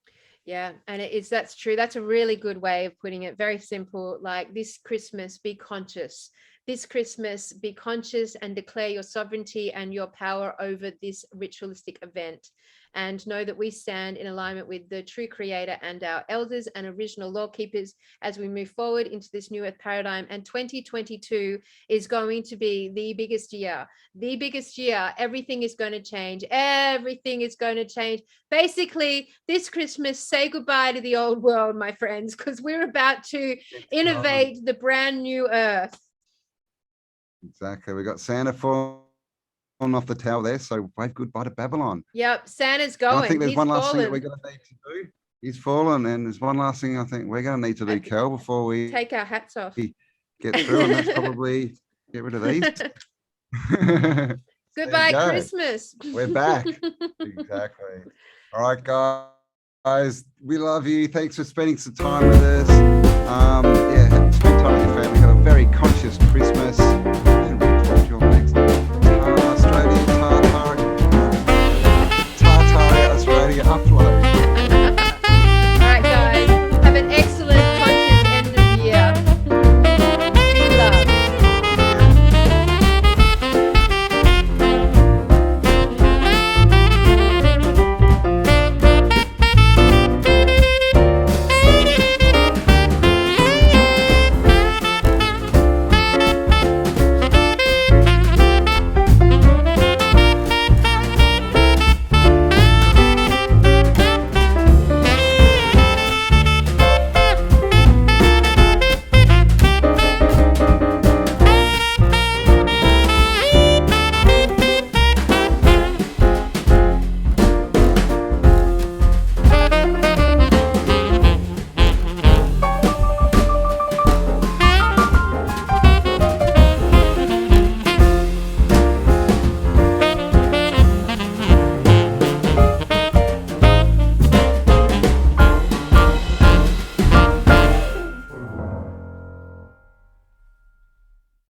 [SPEAKER 1] Yeah, and that's true. That's a really good way of putting it. Very simple. Like, this Christmas, be conscious. This Christmas, be conscious and declare your sovereignty and your power over this ritualistic event. And know that we stand in alignment with the true creator and our elders and original law keepers as we move forward into this new earth paradigm. And 2022 is going to be the biggest year. The biggest year. Everything is going to change. Everything is going to change. Basically, this Christmas, say goodbye to the old world, my friends, because we're about to innovate the brand new earth.
[SPEAKER 2] Exactly. We got Santa falling off the tower there, so wave goodbye to Babylon.
[SPEAKER 1] Yep, Santa's
[SPEAKER 2] And
[SPEAKER 1] going.
[SPEAKER 2] I think there's
[SPEAKER 1] He's
[SPEAKER 2] one last thing
[SPEAKER 1] fallen.
[SPEAKER 2] that we're going to need to do. He's fallen, and there's one last thing I think we're going to need to do, Kel, before we
[SPEAKER 1] take our hats off.
[SPEAKER 2] Get through, and that's probably get rid of these.
[SPEAKER 1] Goodbye, Christmas.
[SPEAKER 2] We're back. Exactly. All right, guys. We love you. Thanks for spending some time with us. Yeah.